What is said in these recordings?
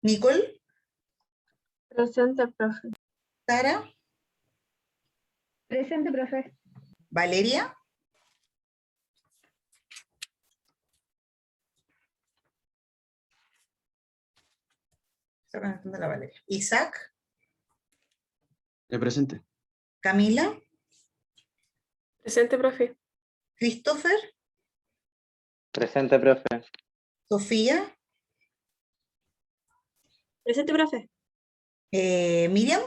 Nicole, Presente, profe. Sara, Presente, profe. Valeria, está conectando la Valeria. Isaac, Presente. Camila, Presente, profe. Christopher, Presente, profe. Sofía, Presente, profe. Miriam,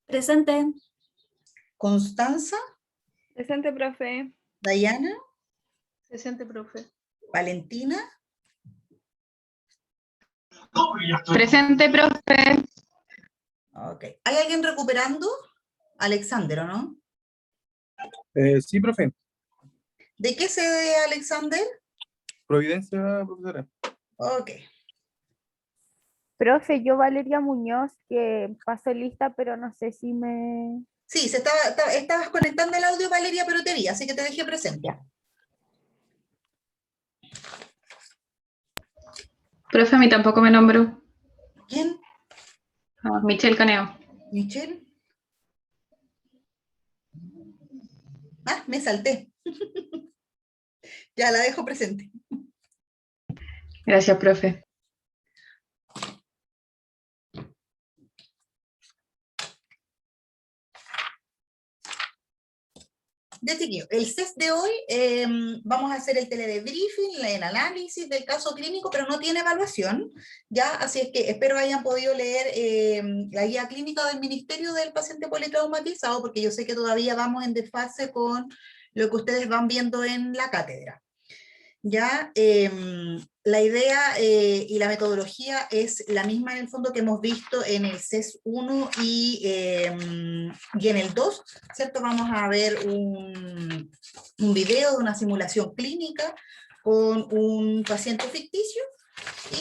Presente. Constanza, Presente, profe. Dayana, Presente, profe. Valentina, Presente, profe. ok. ¿Hay alguien recuperando? Alexander, ¿o no? Sí, profe. ¿De qué sede, Alexander? Providencia, profesora. Ok. Profe, yo Valeria Muñoz, que pasó lista, pero no sé si me... Sí, estabas conectando el audio, Valeria, pero te vi, así que te dejé presente. Profe, a mí tampoco me nombró. ¿Quién? Michelle Caneo. ¿Michelle? Ah, me salté. Ya la dejo presente. Gracias, profe. Ya, chiquillos, el CES de hoy vamos a hacer el teledebriefing, el análisis del caso clínico, pero no tiene evaluación, ¿ya? Así es que espero hayan podido leer la guía clínica del Ministerio del Paciente Politraumatizado, porque yo sé que todavía vamos en desfase con lo que ustedes van viendo en la cátedra. ¿Ya? La idea y la metodología es la misma en el fondo que hemos visto en el CES 1 y en el 2, ¿cierto? Vamos a ver un video de una simulación clínica con un paciente ficticio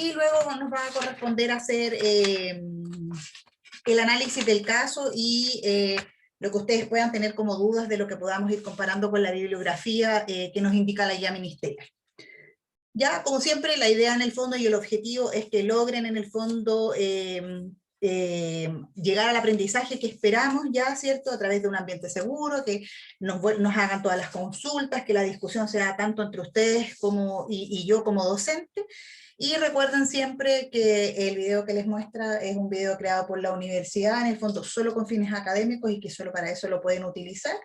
y luego nos va a corresponder hacer el análisis del caso y lo que ustedes puedan tener como dudas de lo que podamos ir comparando con la bibliografía que nos indica la guía ministerial. Ya, como siempre, la idea en el fondo y el objetivo es que logren en el fondo llegar al aprendizaje que esperamos ya, ¿cierto? A través de un ambiente seguro, que nos hagan todas las consultas, que la discusión sea tanto entre ustedes como, y yo como docente. Y recuerden siempre que el video que les muestra es un video creado por la universidad, en el fondo solo con fines académicos y que solo para eso lo pueden utilizar,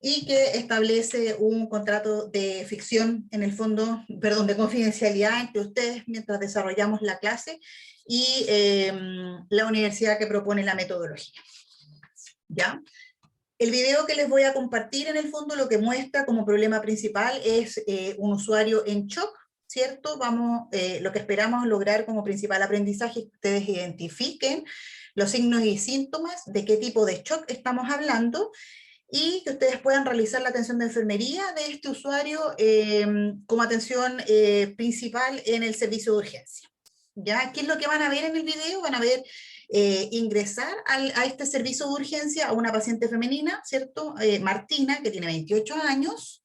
y que establece un contrato de ficción, en el fondo, perdón, de confidencialidad entre ustedes mientras desarrollamos la clase y la universidad que propone la metodología. ¿Ya? El video que les voy a compartir, en el fondo, lo que muestra como problema principal es un usuario en shock, ¿cierto? Lo que esperamos lograr como principal aprendizaje es que ustedes identifiquen los signos y síntomas de qué tipo de shock estamos hablando, y que ustedes puedan realizar la atención de enfermería de este usuario como atención principal en el servicio de urgencia. ¿Ya? ¿Qué es lo que van a ver en el video? Van a ver ingresar a este servicio de urgencia a una paciente femenina, ¿cierto? Martina, que tiene 28 años,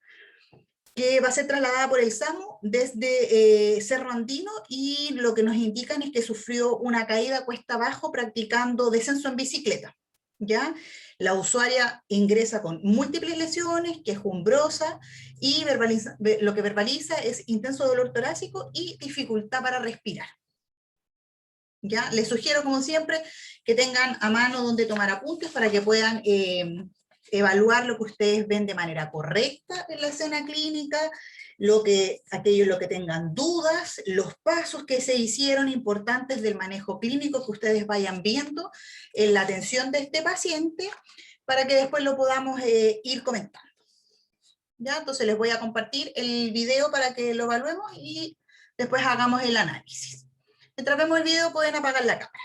que va a ser trasladada por el SAMU desde Cerro Andino, y lo que nos indican es que sufrió una caída cuesta abajo practicando descenso en bicicleta. ¿Ya? La usuaria ingresa con múltiples lesiones, quejumbrosa, y lo que verbaliza es intenso dolor torácico y dificultad para respirar. ¿Ya? Les sugiero, como siempre, que tengan a mano donde tomar apuntes para que puedan evaluar lo que ustedes ven de manera correcta en la escena clínica, lo que tengan dudas, los pasos que se hicieron importantes del manejo clínico que ustedes vayan viendo en la atención de este paciente, para que después lo podamos ir comentando. ¿Ya? Entonces les voy a compartir el video para que lo evaluemos y después hagamos el análisis. Mientras vemos el video pueden apagar la cámara.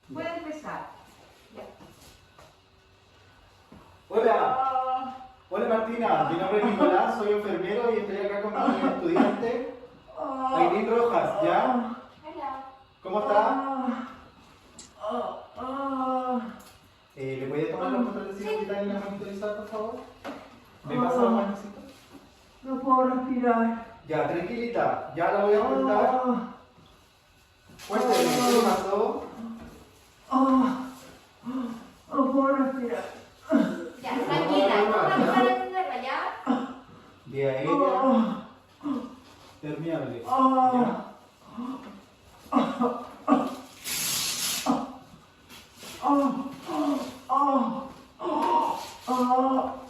Voy a empezar. Ya. Martina, mi nombre es Nicolás, soy enfermero y estoy acá con mi estudiante, Aileen Rojas, ¿ya? ¿Cómo está? ¿Le puede tomar los controles vitales y la monitorizar, por favor? ¿Me pasa la manecita? No puedo respirar. Ya, tranquilita, ya la voy a contar. Cuénteme, ¿qué le pasó? No puedo respirar. Ya, tranquila, no vamos a atenderla, ¿ya? De a ella. Permeable. ¿Ya?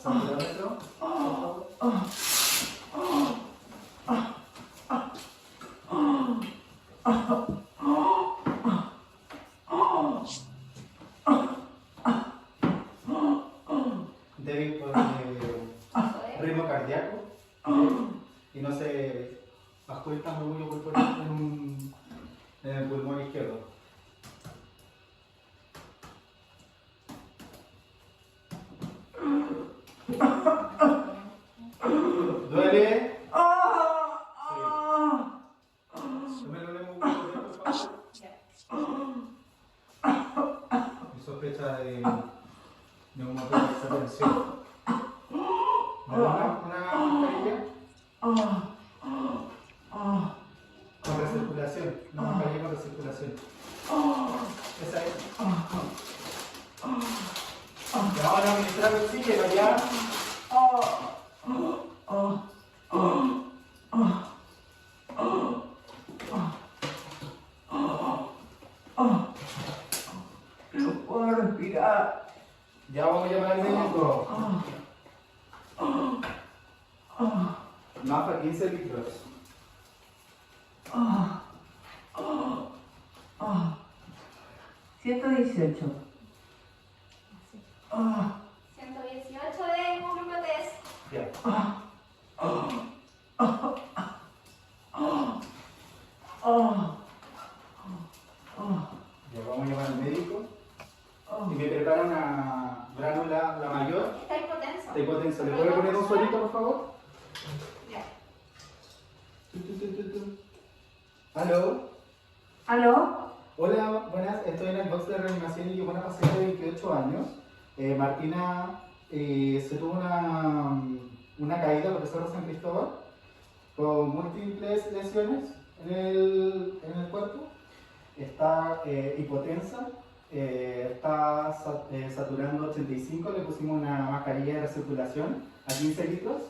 ¿Sanciómetro? Débil por ritmo cardíaco y no se bajó el murmullo corporal en el pulmón izquierdo. ¿Duele? Sí. Tómelo un hemoglobina, por favor. Mi sospecha de neumotórax de tensión. ¿Me da una mascarilla? Con recirculación. Una mascarilla con recirculación. Esa es. Y ahora administrar el oxígeno, ¿ya? No puedo respirar. Ya vamos a llamar al médico. Mafa 15 litros. 118. 118 de glucotés. Ya. Ya vamos a llamar al médico. Y me prepara una gránula, la mayor. Está hipotenso. De hipotenso. ¿Le puede poner un suelito, por favor? Ya. ¿Aló? ¿Aló? Hola, buenas. Estoy en el box de reanimación y llegó una paciente de 28 años. Martina se tuvo una caída por el Cerro San Cristóbal con múltiples lesiones en el cuerpo. Está hipotensa, está saturando 85, le pusimos una mascarilla de recirculación a 15 litros.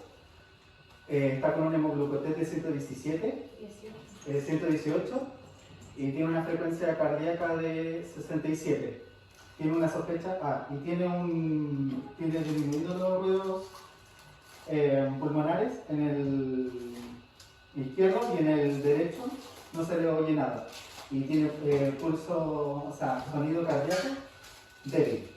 Está con un hemoglucotés de 117, 118 y tiene una frecuencia cardíaca de 67. Tiene una sospecha, y tiene disminuido los ruidos pulmonares en el izquierdo y en el derecho no se le oye nada. Y tiene pulso, o sea, sonido cardíaco débil.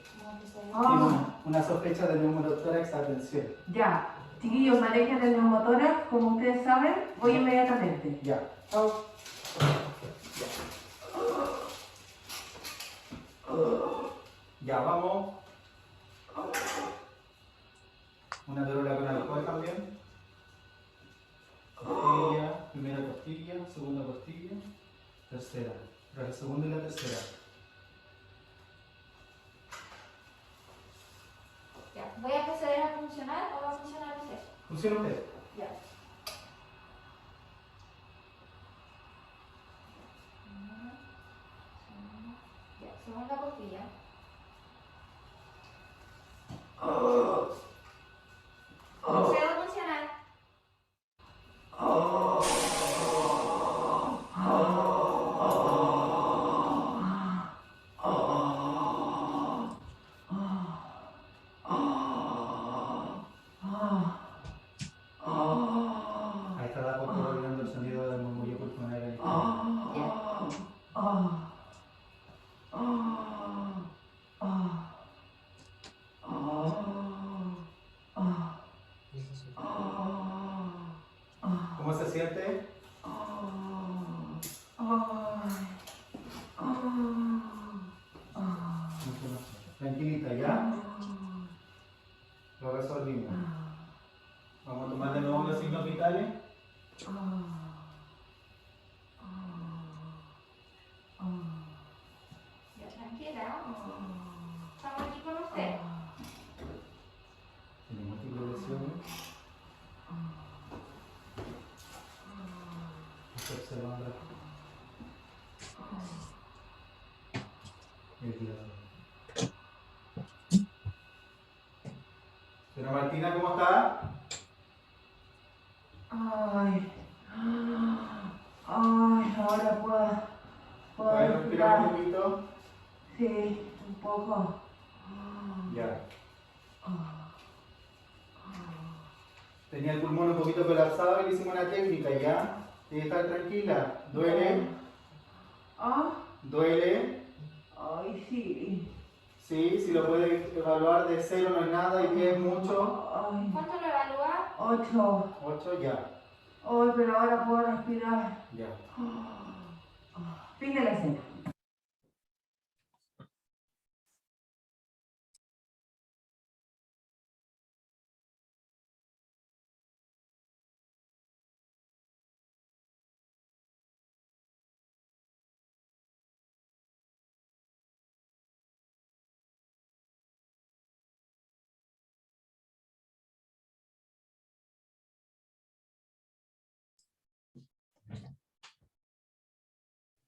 Tiene una sospecha de neumotórax a tensión. Ya. Chiquillos, manejen el neumotórax, como ustedes saben, voy inmediatamente. Ya. Chao. Ya, vamos. Una píldora con alcohol también. Costilla, primera costilla, segunda costilla, tercera. La segunda y la tercera. Ya. ¿Voy a proceder a funcionar o va a funcionar usted? ¿Funciona usted? Ya. Ya, segunda costilla. Procedo a funcionar. Ahí está de a poco olvidando el sonido del murmullo pulmonar en el Ya. ¿Cómo se siente? Tranquilita, ¿ya? Lo resolvimos. Observando. Señora Martina, ¿cómo está? Ay. Ay, ahora puedo ¿Puede respirar un respirar. poquito? Sí, un poco. Ya. Tenía el pulmón un poquito colapsado y le hicimos una técnica, ¿ya? Tiene que estar tranquila. ¿Duele? ¿Ah? ¿Duele? Ay, sí. Sí, si lo puede evaluar de 0 no es nada y 10 es mucho. Ay, ¿Cuánto lo evalúa? 8. 8 ya. Ay, pero ahora puedo respirar. Ya. Fin de la escena.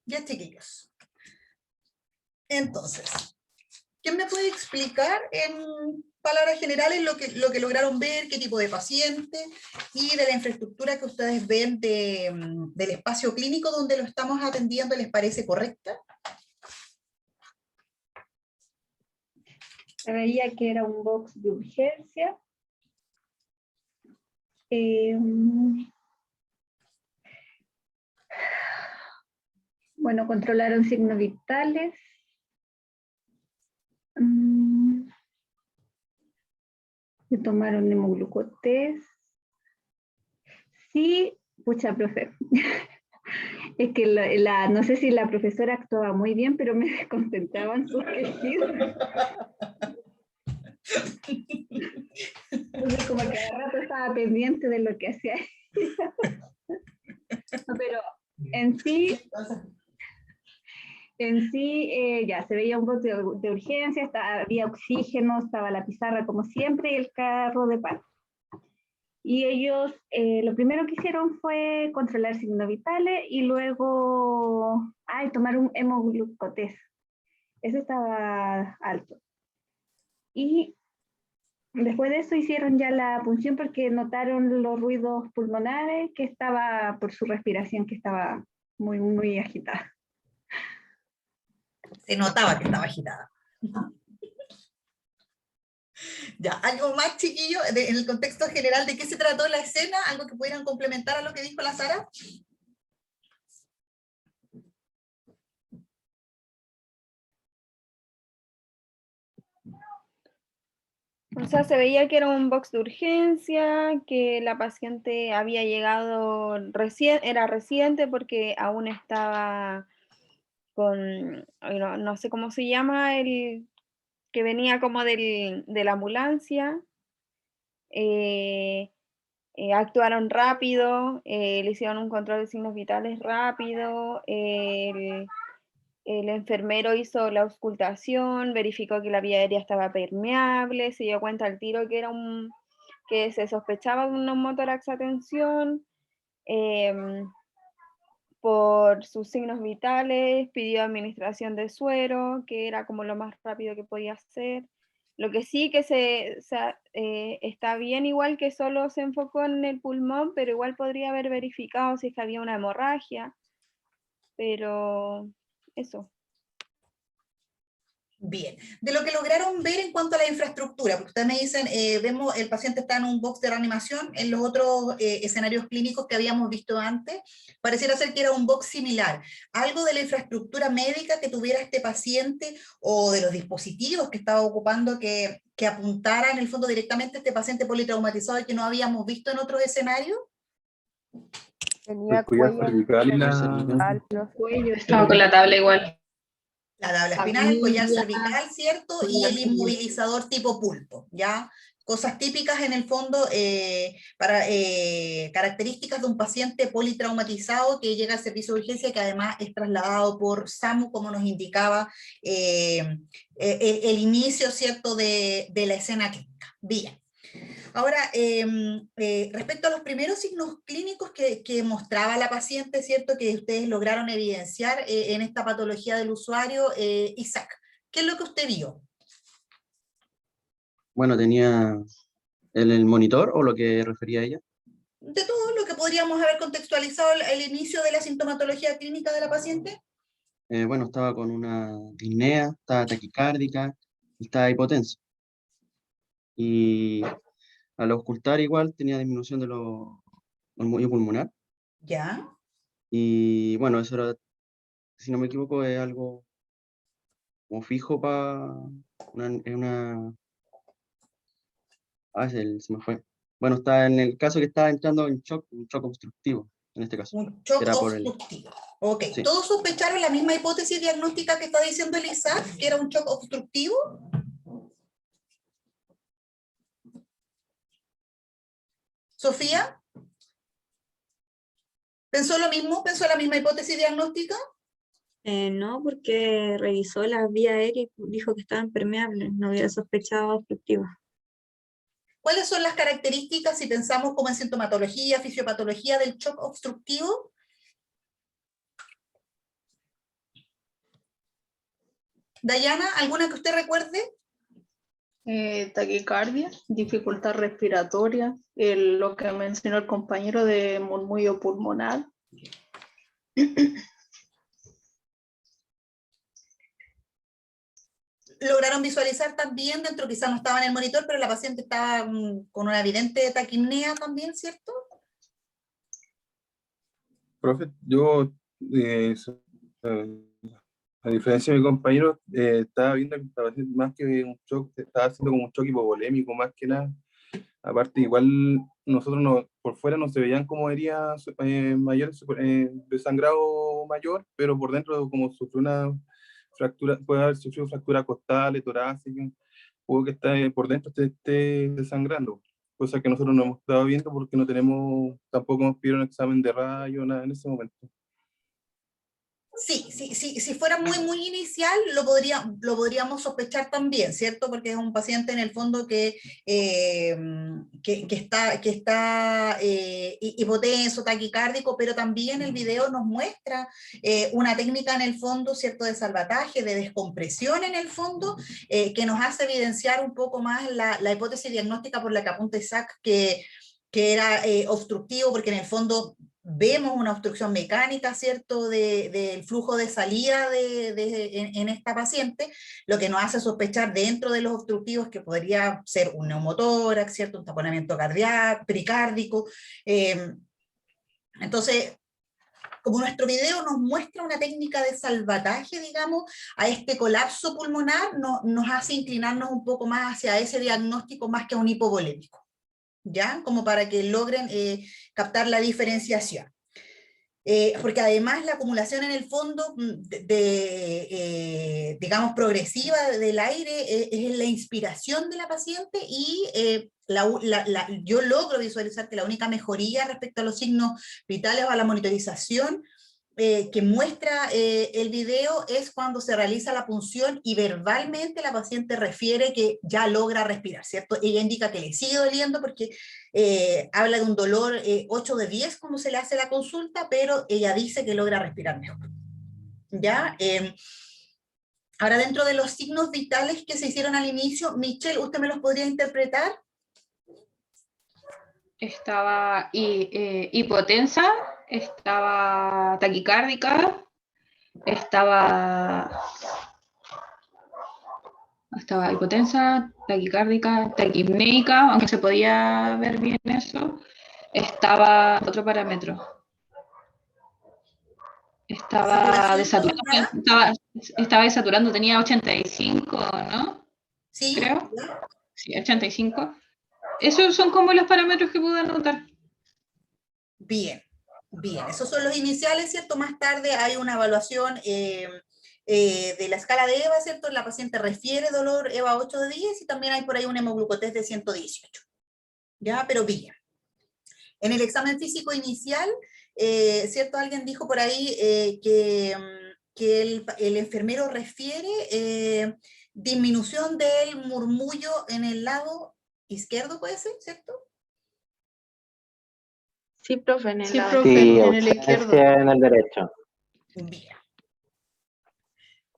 Ya, chiquillos. Entonces, ¿quién me puede explicar en palabras generales lo que lograron ver, qué tipo de paciente y de la infraestructura que ustedes ven del espacio clínico donde lo estamos atendiendo? ¿Les parece correcta? Se veía que era un box de urgencia. Bueno, controlaron signos vitales. Se tomaron hemoglucotest. Sí, pucha, profe. Es que no sé si la profesora actuaba muy bien, pero me desconcentraban sus quejidos. Entonces, como que cada rato estaba pendiente de lo que hacía ella. No, pero en sí ya se veía un bote de urgencia, había oxígeno, estaba la pizarra como siempre y el carro de parto. Y ellos lo primero que hicieron fue controlar signos vitales y luego tomar un hemoglucotest. Ese estaba alto. Y después de eso hicieron ya la punción porque notaron los ruidos pulmonares que estaba por su respiración que estaba muy, muy agitada. Se notaba que estaba agitada. Ya, algo más, chiquillo, en el contexto general de qué se trató la escena, algo que pudieran complementar a lo que dijo la Sara. O sea, se veía que era un box de urgencia, que la paciente había llegado recién, era reciente porque aún estaba con, no sé cómo se llama, el que venía como de la ambulancia. Actuaron rápido, le hicieron un control de signos vitales rápido, el enfermero hizo la auscultación, verificó que la vía aérea estaba permeable, se dio cuenta al tiro que era que se sospechaba de un neumotórax a tensión. Por sus signos vitales, pidió administración de suero, que era como lo más rápido que podía hacer. Lo que sí que está bien igual que solo se enfocó en el pulmón, pero igual podría haber verificado si es que había una hemorragia. Pero eso. Bien, de lo que lograron ver en cuanto a la infraestructura, porque ustedes me dicen, vemos el paciente está en un box de reanimación, en los otros escenarios clínicos que habíamos visto antes, pareciera ser que era un box similar. ¿Algo de la infraestructura médica que tuviera este paciente o de los dispositivos que estaba ocupando que apuntara en el fondo directamente a este paciente politraumatizado y que no habíamos visto en otros escenarios? Tenía El collar cuello cervical y la... cervical, profe. Cuello, Estaba con la tabla igual. La tabla espinal, el collar Había- cervical, ¿cierto? Y el inmovilizador tipo pulpo, ¿ya? Cosas típicas en el fondo, para características de un paciente politraumatizado que llega al servicio de urgencia, que además es trasladado por SAMU, como nos indicaba el inicio, ¿cierto?, de la escena clínica. Bien. Ahora, respecto a los primeros signos clínicos que mostraba la paciente, ¿cierto? Que ustedes lograron evidenciar en esta patología del usuario, Isaac, ¿qué es lo que usted vio? Bueno, tenía el monitor o lo que refería a ella. De todo lo que podríamos haber contextualizado el inicio de la sintomatología clínica de la paciente. Bueno, estaba con una disnea, estaba taquicárdica, estaba hipotensa. Y al ocultar igual tenía disminución de los murmullo pulmonar. Ya. Y bueno, eso era, si no me equivoco, es algo como fijo para una. Se me fue. Bueno, está en el caso que estaba entrando en shock, un shock obstructivo, en este caso. Un shock Era por obstructivo. Ok, Sí. ¿todos sospecharon la misma hipótesis diagnóstica que está diciendo el Isaac, que era un shock obstructivo? ¿Sofía? ¿Pensó lo mismo? ¿Pensó la misma hipótesis diagnóstica? No, porque revisó las vías aéreas y dijo que estaban permeables, no había sospechado obstructivo. ¿Cuáles son las características, si pensamos como en sintomatología, fisiopatología del shock obstructivo? Dayana, ¿alguna que usted recuerde? Taquicardia, dificultad respiratoria, lo que mencionó el compañero de murmullo pulmonar. Lograron visualizar también, dentro quizás no estaba en el monitor, pero la paciente estaba con una evidente taquipnea también, ¿cierto? Profe, yo, a diferencia de mi compañero, estaba viendo que estaba haciendo más que un shock, estaba haciendo como un shock hipovolémico más que nada. Aparte, igual nosotros por fuera no se veían como heridas mayores de sangrado mayor, pero por dentro como sufrió una fractura, puede haber sufrido fractura costal, torácica, pudo que por dentro esté desangrando, cosa que nosotros no hemos estado viendo porque no tenemos, tampoco nos pidieron examen de rayo, nada en ese momento. Sí, si fuera muy inicial, lo podríamos sospechar también, ¿cierto? Porque es un paciente en el fondo que está hipotenso, taquicárdico, pero también el video nos muestra una técnica en el fondo, ¿cierto? De salvataje, de descompresión en el fondo, que nos hace evidenciar un poco más la hipótesis diagnóstica por la que apunta Isaac, que era obstructivo, porque en el fondo vemos una obstrucción mecánica, ¿cierto?, del flujo de salida en esta paciente, lo que nos hace sospechar dentro de los obstructivos que podría ser un neumotórax, ¿cierto?, un taponamiento cardíaco, pericárdico. Entonces, como nuestro video nos muestra una técnica de salvataje, digamos, a este colapso pulmonar, nos hace inclinarnos un poco más hacia ese diagnóstico más que a un hipovolémico, ¿ya? Como para que logren captar la diferenciación. Porque además la acumulación en el fondo digamos, progresiva del aire es la inspiración de la paciente y yo logro visualizar que la única mejoría respecto a los signos vitales o a la monitorización que muestra el video es cuando se realiza la punción y verbalmente la paciente refiere que ya logra respirar, ¿cierto? Ella indica que le sigue doliendo porque habla de un dolor 8 de 10 cuando se le hace la consulta, pero ella dice que logra respirar mejor. ¿Ya? Ahora, dentro de los signos vitales que se hicieron al inicio, Michelle, ¿usted me los podría interpretar? Estaba hipotensa, estaba taquicárdica, estaba hipotensa, taquicárdica, taquipneica, aunque se podía ver bien eso. Estaba otro parámetro. Estaba desaturando, tenía 85, ¿no? Sí. Creo. Sí, 85. Esos son como los parámetros que pude anotar. Bien, esos son los iniciales, ¿cierto? Más tarde hay una evaluación de la escala de EVA, ¿cierto? La paciente refiere dolor EVA 8 de 10 y también hay por ahí un hemoglucotest de 118, ¿ya? Pero bien. En el examen físico inicial, ¿cierto? Alguien dijo por ahí que el enfermero refiere disminución del murmullo en el lado izquierdo, puede ser, ¿cierto? Sí, profe, en el Sí, lado profe, izquierdo. en el izquierdo. ausencia en el derecho. Bien.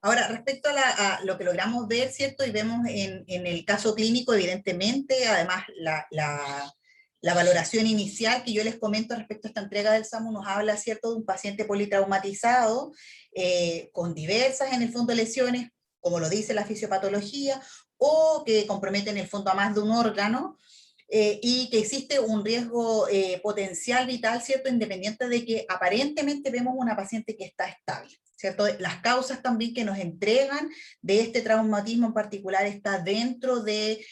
Ahora, respecto a lo que logramos ver, ¿cierto? Y vemos en el caso clínico, evidentemente, además la valoración inicial que yo les comento respecto a esta entrega del SAMU nos habla, ¿cierto?, de un paciente politraumatizado con diversas, en el fondo, lesiones, como lo dice la fisiopatología, o que comprometen, en el fondo, a más de un órgano, y que existe un riesgo potencial vital, ¿cierto?, independiente de que aparentemente vemos una paciente que está estable, ¿cierto? Las causas también que nos entregan de este traumatismo en particular está dentro de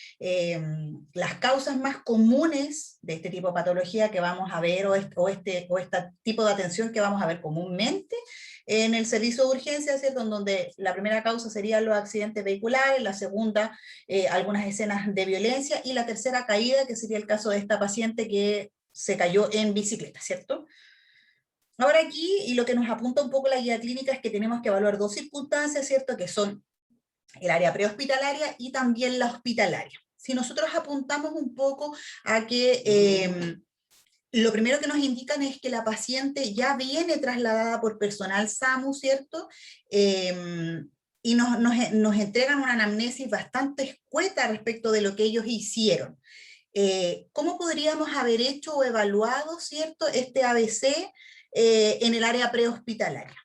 las causas más comunes de este tipo de patología que vamos a ver, o este tipo de atención que vamos a ver comúnmente en el servicio de urgencia, ¿cierto?, en donde la primera causa serían los accidentes vehiculares, la segunda, algunas escenas de violencia, y la tercera, caída, que sería el caso de esta paciente que se cayó en bicicleta, ¿cierto? Ahora aquí, y lo que nos apunta un poco la guía clínica, es que tenemos que evaluar dos circunstancias, ¿cierto?, que son el área prehospitalaria y también la hospitalaria. Si nosotros apuntamos un poco a que lo primero que nos indican es que la paciente ya viene trasladada por personal SAMU, ¿cierto? Y nos entregan una anamnesis bastante escueta respecto de lo que ellos hicieron. ¿Cómo podríamos haber hecho o evaluado, ¿cierto?, este ABC en el área prehospitalaria?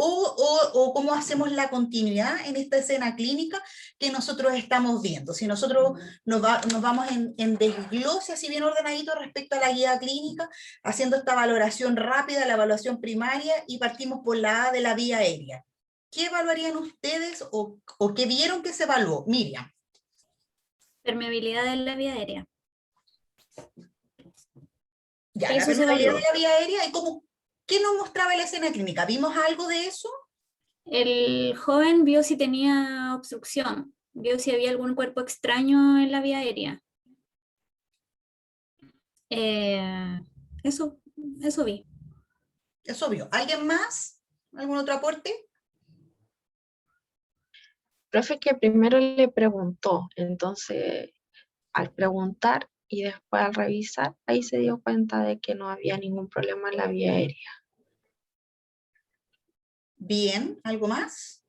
O cómo hacemos la continuidad en esta escena clínica que nosotros estamos viendo. Si nosotros nos vamos en desglose así bien ordenadito respecto a la guía clínica, haciendo esta valoración rápida, la evaluación primaria, y partimos por la A de la vía aérea. ¿Qué evaluarían ustedes o qué vieron que se evaluó? Miriam. Permeabilidad de la vía aérea. Ya, la permeabilidad de la vía aérea, y ¿qué nos mostraba la escena clínica? ¿Vimos algo de eso? El joven vio si tenía obstrucción, vio si había algún cuerpo extraño en la vía aérea. Eso vi. Eso vio. ¿Alguien más? ¿Algún otro aporte? Profe, que primero le preguntó, entonces al preguntar y después al revisar, ahí se dio cuenta de que no había ningún problema en la vía aérea. Bien, ¿algo más?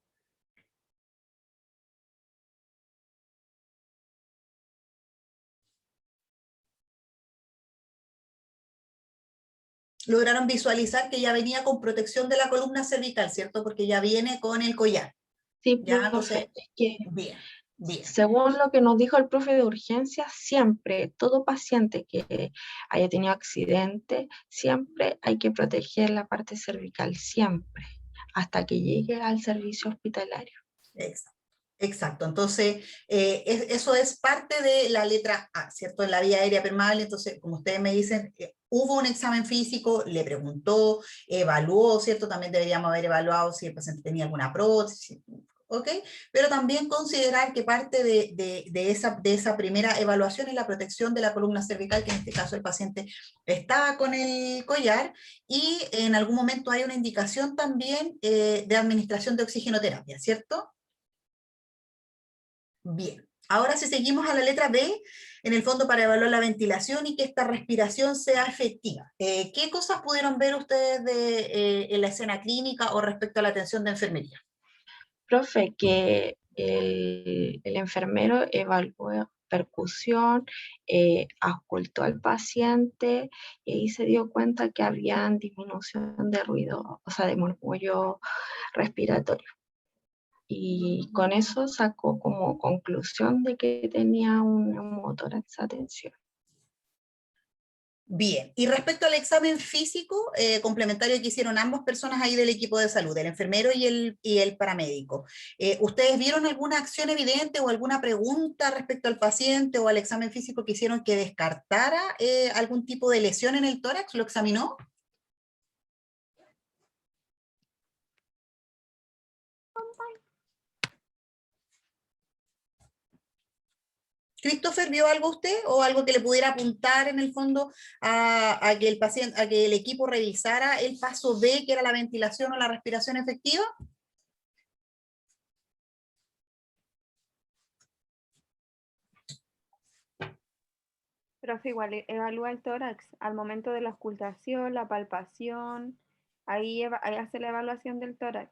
Lograron visualizar que ya venía con protección de la columna cervical, ¿cierto? Porque ya viene con el collar. Sí, Ya, profe, entonces, es que bien. según lo que nos dijo el profe de urgencia, siempre, todo paciente que haya tenido accidente, siempre hay que proteger la parte cervical, siempre, hasta que llegue al servicio hospitalario. Exacto. Entonces, eso es parte de la letra A, ¿cierto? En la vía aérea permeable. Entonces, como ustedes me dicen, hubo un examen físico, le preguntó, evaluó, ¿cierto? También deberíamos haber evaluado si el paciente tenía alguna prótesis, ¿ok? Pero también considerar que parte de esa primera evaluación es la protección de la columna cervical, que en este caso el paciente estaba con el collar, y en algún momento hay una indicación también de administración de oxigenoterapia, ¿cierto? Bien, ahora si seguimos a la letra B, en el fondo para evaluar la ventilación y que esta respiración sea efectiva. ¿Qué cosas pudieron ver ustedes en la escena clínica o respecto a la atención de enfermería? Profe, que el enfermero evaluó percusión, auscultó al paciente y ahí se dio cuenta que había disminución de ruido, o sea, de murmullo respiratorio. Y con eso sacó como conclusión de que tenía un neumotórax atención. Bien, y respecto al examen físico complementario que hicieron ambas personas ahí del equipo de salud, el enfermero y el paramédico, ¿ustedes vieron alguna acción evidente o alguna pregunta respecto al paciente o al examen físico que hicieron que descartara algún tipo de lesión en el tórax? ¿Lo examinó? ¿Christopher vio algo usted o algo que le pudiera apuntar en el fondo a que el paciente, a que el equipo revisara el paso B, que era la ventilación o la respiración efectiva? Profe, igual evalúa el tórax al momento de la auscultación, la palpación, ahí hace la evaluación del tórax.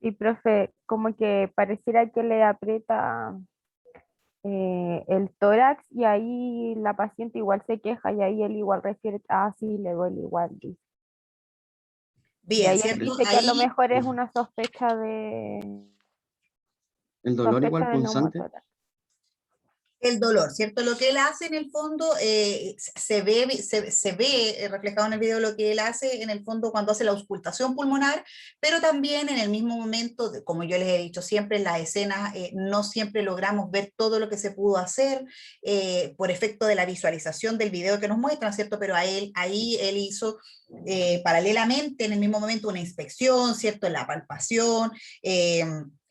Y profe, como que pareciera que le aprieta el tórax y ahí la paciente igual se queja y ahí él igual refiere, ah, sí, le duele igual, dice. Y Bien, ahí él ¿cierto? dice que a lo Ahí mejor es una sospecha de el dolor igual punzante. neumotórax. el dolor, ¿cierto? Lo que él hace en el fondo, se ve reflejado en el video lo que él hace en el fondo cuando hace la auscultación pulmonar, pero también en el mismo momento, como yo les he dicho siempre, en las escenas no siempre logramos ver todo lo que se pudo hacer por efecto de la visualización del video que nos muestran, ¿cierto? Pero ahí él hizo paralelamente en el mismo momento una inspección, ¿cierto? La palpación,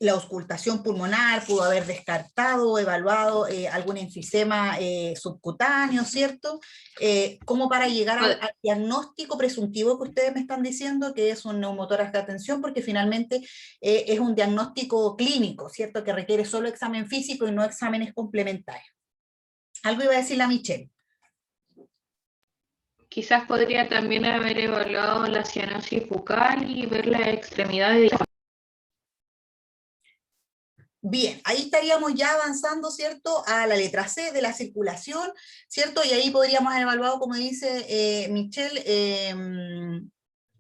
la auscultación pulmonar, pudo haber descartado, evaluado algún enfisema subcutáneo, ¿cierto? Como para llegar al diagnóstico presuntivo que ustedes me están diciendo, que es un neumotórax de atención, porque finalmente es un diagnóstico clínico, ¿cierto? Que requiere solo examen físico y no exámenes complementarios. Algo iba a decir la Michelle. Quizás podría también haber evaluado la cianosis bucal y ver las extremidades. Bien, ahí estaríamos ya avanzando, ¿cierto?, a la letra C de la circulación, ¿cierto? Y ahí podríamos haber evaluado, como dice Michelle,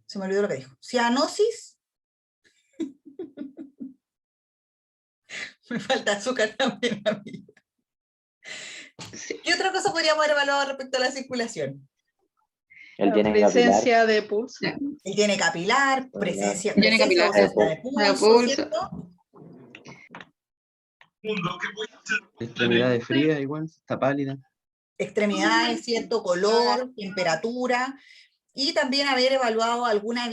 se me olvidó lo que dijo, cianosis. Me falta azúcar también a mí. ¿Qué otra cosa podríamos haber evaluado respecto a la circulación? La presencia de pulso. Él tiene capilar, presencia Tiene o ausencia de pulso, ¿cierto? Extremidades frías igual, está pálida. Extremidades, ¿cierto? Color, temperatura, y también haber evaluado alguna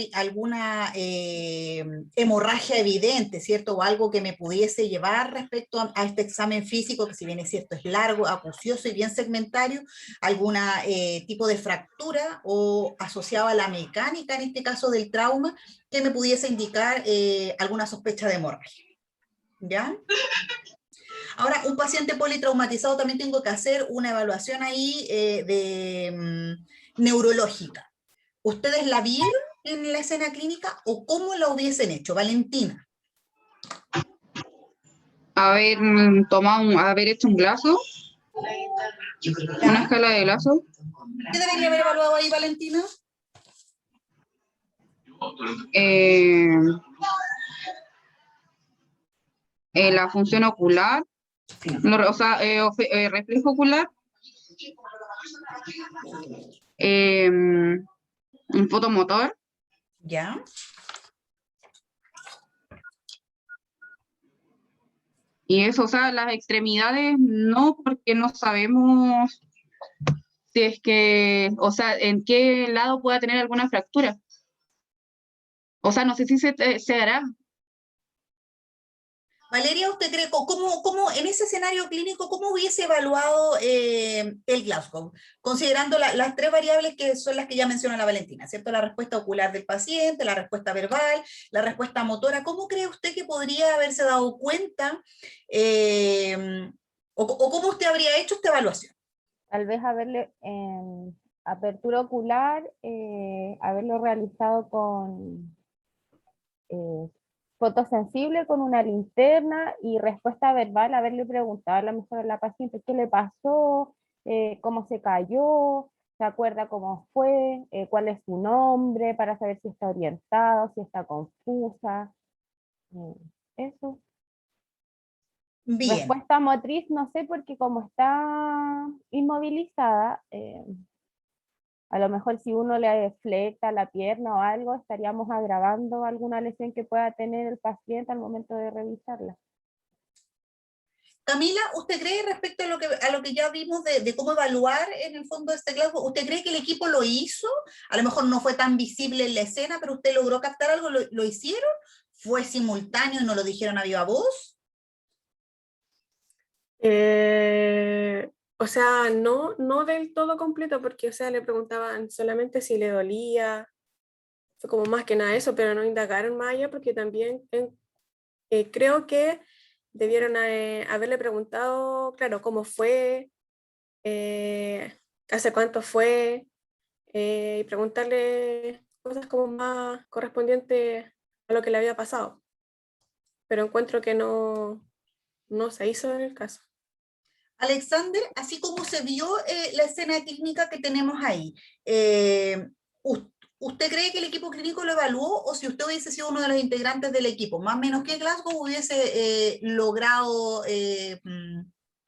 hemorragia evidente, ¿cierto? O algo que me pudiese llevar respecto a este examen físico, que si bien es cierto es largo, acucioso y bien segmentario, algún tipo de fractura o asociado a la mecánica, en este caso del trauma, que me pudiese indicar alguna sospecha de hemorragia. ¿Ya? Ahora, un paciente politraumatizado también tengo que hacer una evaluación ahí neurológica. ¿Ustedes la vieron en la escena clínica o cómo la hubiesen hecho? Valentina. Haber haber hecho un glaso, una escala de glaso. ¿Qué debería haber evaluado ahí, Valentina? La función ocular, o sea, reflejo ocular, un fotomotor. ¿Ya? Y eso, o sea, las extremidades no, porque no sabemos si es que, o sea, en qué lado pueda tener alguna fractura. O sea, no sé si se hará. Valeria, ¿usted cree, cómo en ese escenario clínico, cómo hubiese evaluado el Glasgow? Considerando las tres variables que son las que ya menciona la Valentina, ¿cierto? La respuesta ocular del paciente, la respuesta verbal, la respuesta motora. ¿Cómo cree usted que podría haberse dado cuenta o cómo usted habría hecho esta evaluación? Tal vez haberle en apertura ocular, haberlo realizado con fotosensible con una linterna y respuesta verbal, haberle preguntado a lo mejor a la paciente qué le pasó, cómo se cayó, se acuerda cómo fue, cuál es su nombre, para saber si está orientado, si está confusa. Eso. Bien. Respuesta motriz, no sé, porque como está inmovilizada, a lo mejor si uno le flexa la pierna o algo, estaríamos agravando alguna lesión que pueda tener el paciente al momento de revisarla. Camila, ¿usted cree respecto a lo que ya vimos de cómo evaluar en el fondo este Glasgow, usted cree que el equipo lo hizo? A lo mejor no fue tan visible en la escena, pero usted logró captar algo, ¿lo hicieron? ¿Fue simultáneo y no lo dijeron a viva voz? O sea, no del todo completo, porque, o sea, le preguntaban solamente si le dolía, fue como más que nada eso, pero no indagaron más allá, porque también creo que debieron haberle preguntado, claro, cómo fue, hace cuánto fue, y preguntarle cosas como más correspondientes a lo que le había pasado. Pero encuentro que no se hizo en el caso. Alexander, así como se vio la escena clínica que tenemos ahí, ¿usted cree que el equipo clínico lo evaluó o si usted hubiese sido uno de los integrantes del equipo, más o menos qué Glasgow hubiese logrado?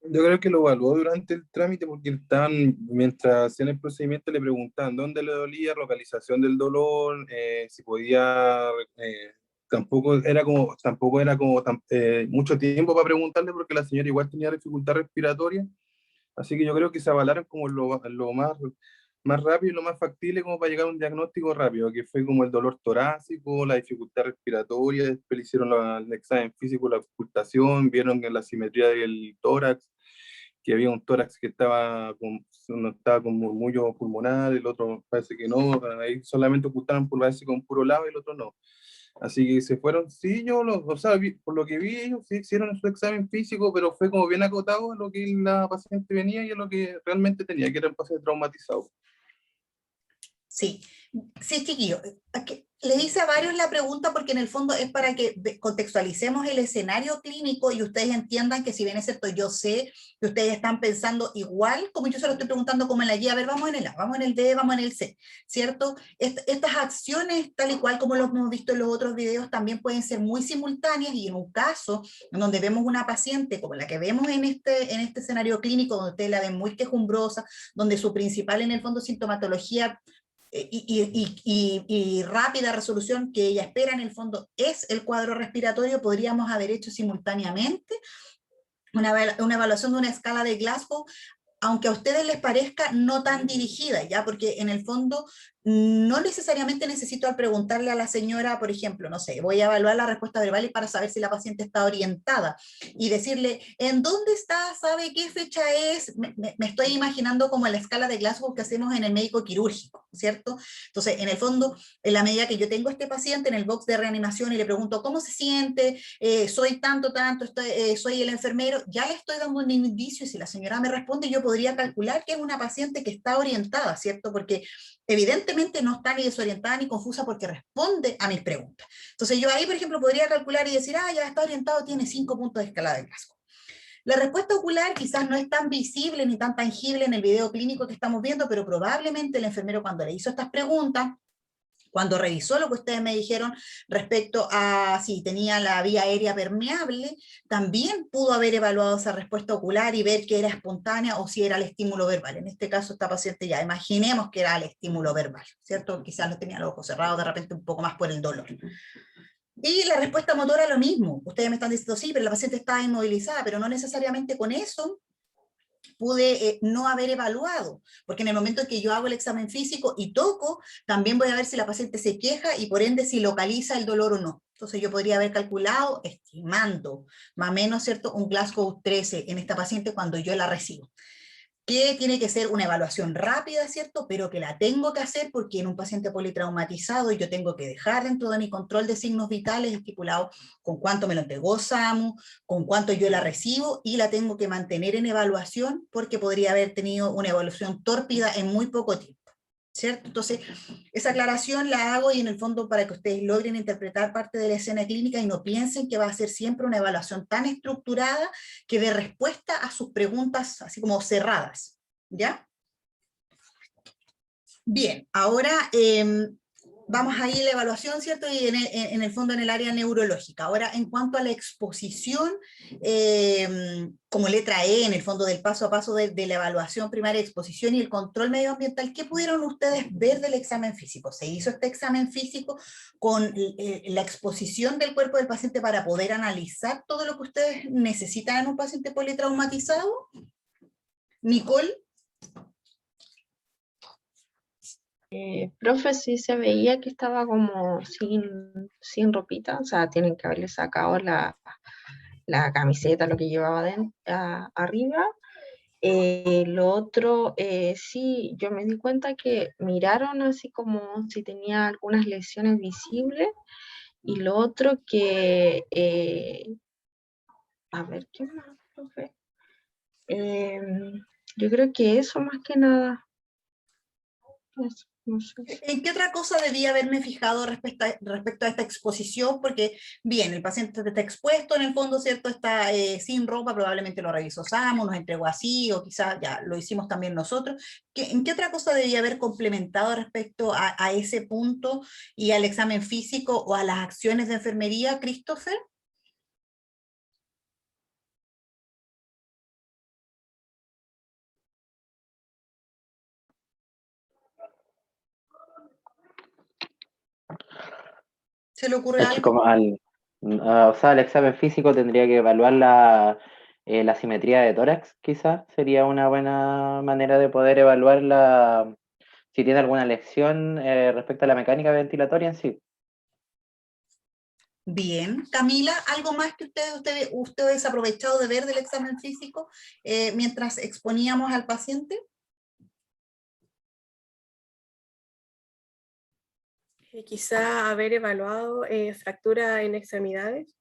Yo creo que lo evaluó durante el trámite porque mientras hacían el procedimiento le preguntaban dónde le dolía, localización del dolor, si podía, tampoco era como mucho tiempo para preguntarle porque la señora igual tenía dificultad respiratoria, así que yo creo que se avalaron como lo más rápido y lo más factible como para llegar a un diagnóstico rápido, que fue como el dolor torácico, la dificultad respiratoria, después le hicieron el examen físico, la auscultación, vieron en la simetría del tórax, que había un tórax que uno estaba con murmullo pulmonar, el otro parece que no, ahí solamente ocultaron parece con puro lado y el otro no. Así que se fueron, sí, o sea, por lo que vi, ellos sí hicieron su examen físico, pero fue como bien acotado a lo que la paciente venía y a lo que realmente tenía, que era un paciente traumatizado. Sí, sí, chiquillo. Le hice a varios la pregunta porque en el fondo es para que contextualicemos el escenario clínico y ustedes entiendan que si bien es cierto, yo sé que ustedes están pensando igual, como yo se lo estoy preguntando como en la guía, a ver, vamos en el A, vamos en el B, vamos en el C, ¿cierto? Estas acciones, tal y cual como lo hemos visto en los otros videos, también pueden ser muy simultáneas y en un caso en donde vemos una paciente como la que vemos en este escenario clínico, donde ustedes la ven muy quejumbrosa, donde su principal en el fondo sintomatología y rápida resolución que ella espera en el fondo es el cuadro respiratorio, podríamos haber hecho simultáneamente una evaluación de una escala de Glasgow, aunque a ustedes les parezca no tan dirigida, ¿ya? Porque en el fondo no necesariamente necesito al preguntarle a la señora, por ejemplo, no sé, voy a evaluar la respuesta verbal y para saber si la paciente está orientada y decirle, ¿en dónde está? ¿Sabe qué fecha es? Me estoy imaginando como la escala de Glasgow que hacemos en el médico quirúrgico, ¿cierto? Entonces, en el fondo, en la medida que yo tengo este paciente en el box de reanimación y le pregunto, ¿cómo se siente? Soy tanto, soy el enfermero, ya le estoy dando un indicio y si la señora me responde, yo podría calcular que es una paciente que está orientada, ¿cierto? Porque evidentemente no está ni desorientada ni confusa porque responde a mis preguntas. Entonces yo ahí, por ejemplo, podría calcular y decir, ya está orientado, tiene 5 puntos de escala de Glasgow. La respuesta ocular quizás no es tan visible ni tan tangible en el video clínico que estamos viendo, pero probablemente el enfermero cuando le hizo estas preguntas, cuando revisó lo que ustedes me dijeron respecto a si tenía la vía aérea permeable, también pudo haber evaluado esa respuesta ocular y ver que era espontánea o si era el estímulo verbal. En este caso, esta paciente ya, imaginemos que era el estímulo verbal, ¿cierto? Quizás no tenía los ojos cerrados, de repente un poco más por el dolor. Y la respuesta motora lo mismo. Ustedes me están diciendo, sí, pero la paciente estaba inmovilizada, pero no necesariamente con eso pude no haber evaluado, porque en el momento en que yo hago el examen físico y toco, también voy a ver si la paciente se queja y por ende si localiza el dolor o no. Entonces yo podría haber calculado, estimando, más o menos, ¿cierto?, un Glasgow 13 en esta paciente cuando yo la recibo. Que tiene que ser una evaluación rápida, ¿cierto? Pero que la tengo que hacer porque en un paciente politraumatizado yo tengo que dejar dentro de mi control de signos vitales estipulado con cuánto me lo entregó SAMU, con cuánto yo la recibo y la tengo que mantener en evaluación porque podría haber tenido una evaluación tórpida en muy poco tiempo, ¿cierto? Entonces, esa aclaración la hago y en el fondo para que ustedes logren interpretar parte de la escena clínica y no piensen que va a ser siempre una evaluación tan estructurada que dé respuesta a sus preguntas así como cerradas, ¿ya? Bien, ahora vamos a ir a la evaluación, ¿cierto? Y en el fondo en el área neurológica. Ahora, en cuanto a la exposición, como letra E, en el fondo del paso a paso de la evaluación primaria, exposición y el control medioambiental, ¿qué pudieron ustedes ver del examen físico? ¿Se hizo este examen físico con la exposición del cuerpo del paciente para poder analizar todo lo que ustedes necesitan en un paciente politraumatizado? Nicole. Profe, sí se veía que estaba como sin ropita, o sea, tienen que haberle sacado la camiseta, lo que llevaba arriba. Lo otro, sí, yo me di cuenta que miraron así como si tenía algunas lesiones visibles, y lo otro que, a ver, ¿qué más, profe? Yo creo que eso más que nada. Eso, no sé. ¿En qué otra cosa debía haberme fijado respecto a esta exposición? Porque, bien, el paciente está expuesto, en el fondo, ¿cierto? Está sin ropa, probablemente lo revisó Samu, nos entregó así, o quizás ya lo hicimos también nosotros. ¿En qué otra cosa debía haber complementado respecto a ese punto y al examen físico o a las acciones de enfermería, Christopher? ¿Se le ocurre Es algo? como o sea, el examen físico tendría que evaluar la simetría de tórax, quizás sería una buena manera de poder evaluar si tiene alguna lección respecto a la mecánica ventilatoria en sí. Bien. Camila, ¿algo más que ustedes aprovechado de ver del examen físico mientras exponíamos al paciente? Quizá haber evaluado fractura en extremidades.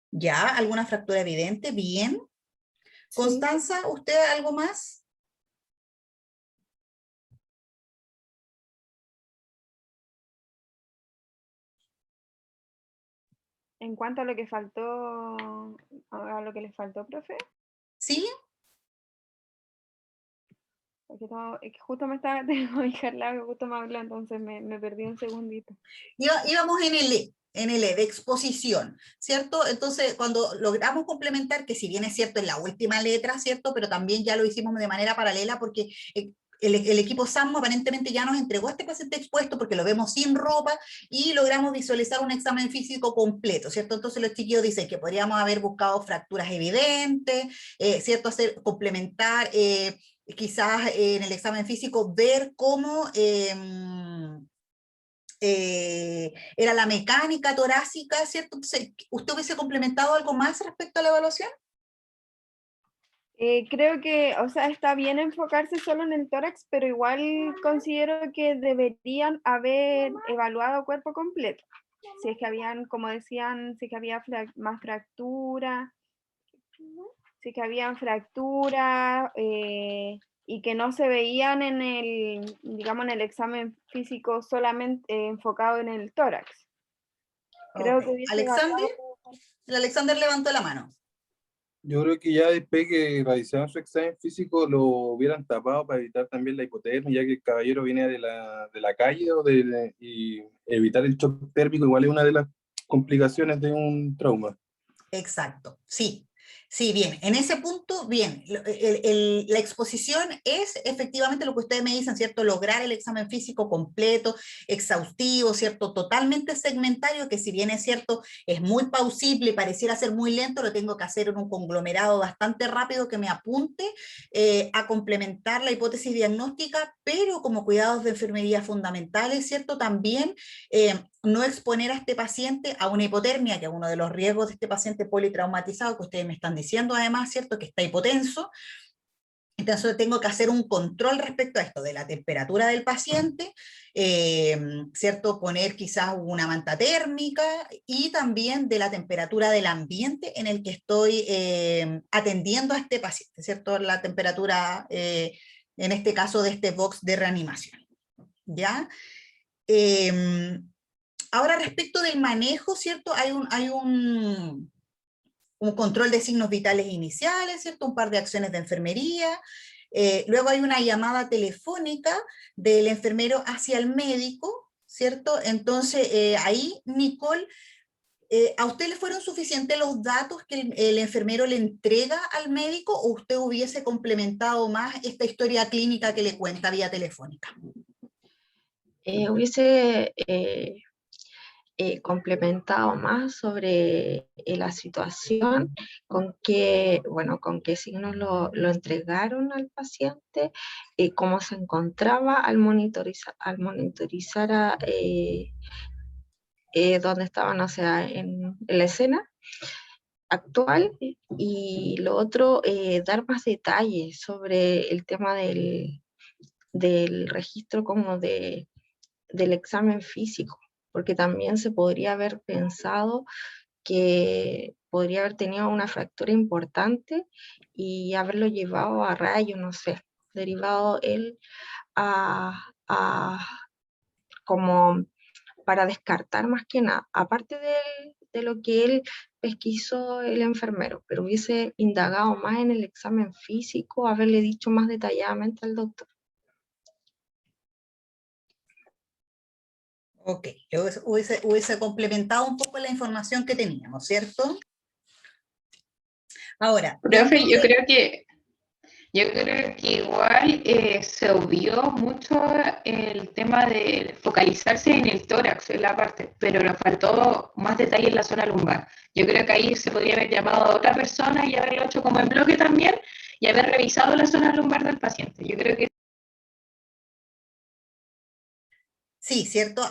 Ya, ¿alguna fractura evidente? Bien. Sí. Constanza, ¿usted algo más? En cuanto a lo que faltó, a lo que les faltó, profe, ¿Sí? porque es que justo me estaba, tengo a mi hija al lado que justo me habló, entonces me perdí un segundito. Íbamos en el E de exposición, ¿cierto? Entonces, cuando logramos complementar, que si bien es cierto en la última letra, ¿cierto? Pero también ya lo hicimos de manera paralela porque el equipo SAMU aparentemente ya nos entregó a este paciente expuesto porque lo vemos sin ropa y logramos visualizar un examen físico completo, ¿cierto? Entonces los chiquillos dicen que podríamos haber buscado fracturas evidentes, ¿cierto? Complementar, quizás en el examen físico, ver cómo era la mecánica torácica, ¿cierto? Entonces, ¿usted hubiese complementado algo más respecto a la evaluación? Creo que, o sea, está bien enfocarse solo en el tórax, pero igual considero que deberían haber evaluado cuerpo completo. Si es que habían, como decían, si es que había más fractura, si es que habían fractura y que no se veían en el, digamos, en el examen físico solamente enfocado en el tórax. Creo Okay. que hubiese ¿Alexander? El Alexander levantó la mano. Yo creo que ya después que realizaron su examen físico lo hubieran tapado para evitar también la hipotermia, ya que el caballero viene de la calle y evitar el shock térmico igual es una de las complicaciones de un trauma. Exacto, sí. Sí, bien, en ese punto, bien, la exposición es efectivamente lo que ustedes me dicen, ¿cierto? Lograr el examen físico completo, exhaustivo, ¿cierto? Totalmente segmentario, que si bien es cierto, es muy pausible y pareciera ser muy lento, lo tengo que hacer en un conglomerado bastante rápido que me apunte a complementar la hipótesis diagnóstica, pero como cuidados de enfermería fundamentales, ¿cierto? También no exponer a este paciente a una hipotermia, que es uno de los riesgos de este paciente politraumatizado, que ustedes me están diciendo además, ¿cierto? Que está hipotenso. Entonces tengo que hacer un control respecto a esto, de la temperatura del paciente, ¿cierto? Poner quizás una manta térmica y también de la temperatura del ambiente en el que estoy atendiendo a este paciente, ¿cierto? La temperatura, en este caso, de este box de reanimación, ¿ya? Ahora, respecto del manejo, ¿cierto? Hay un control de signos vitales iniciales, ¿cierto? Un par de acciones de enfermería. Luego hay una llamada telefónica del enfermero hacia el médico, ¿cierto? Entonces, ahí, Nicole, ¿a usted le fueron suficientes los datos que el enfermero le entrega al médico o usted hubiese complementado más esta historia clínica que le cuenta vía telefónica? Hubiese complementado más sobre la situación, con qué signos lo entregaron al paciente, cómo se encontraba al monitorizar dónde estaban, o sea, en la escena actual, y lo otro, dar más detalles sobre el tema del registro como del examen físico, porque también se podría haber pensado que podría haber tenido una fractura importante y haberlo llevado a rayo, no sé, derivado él como para descartar más que nada, aparte de lo que él pesquisó el enfermero, pero hubiese indagado más en el examen físico, haberle dicho más detalladamente al doctor. Ok, hubiese complementado un poco la información que teníamos, ¿cierto? Ahora, Profe, yo creo que igual se obvió mucho el tema de focalizarse en el tórax, en la parte, pero nos faltó más detalle en la zona lumbar. Yo creo que ahí se podría haber llamado a otra persona y haberlo hecho como en bloque también y haber revisado la zona lumbar del paciente. Yo creo que sí, ¿cierto?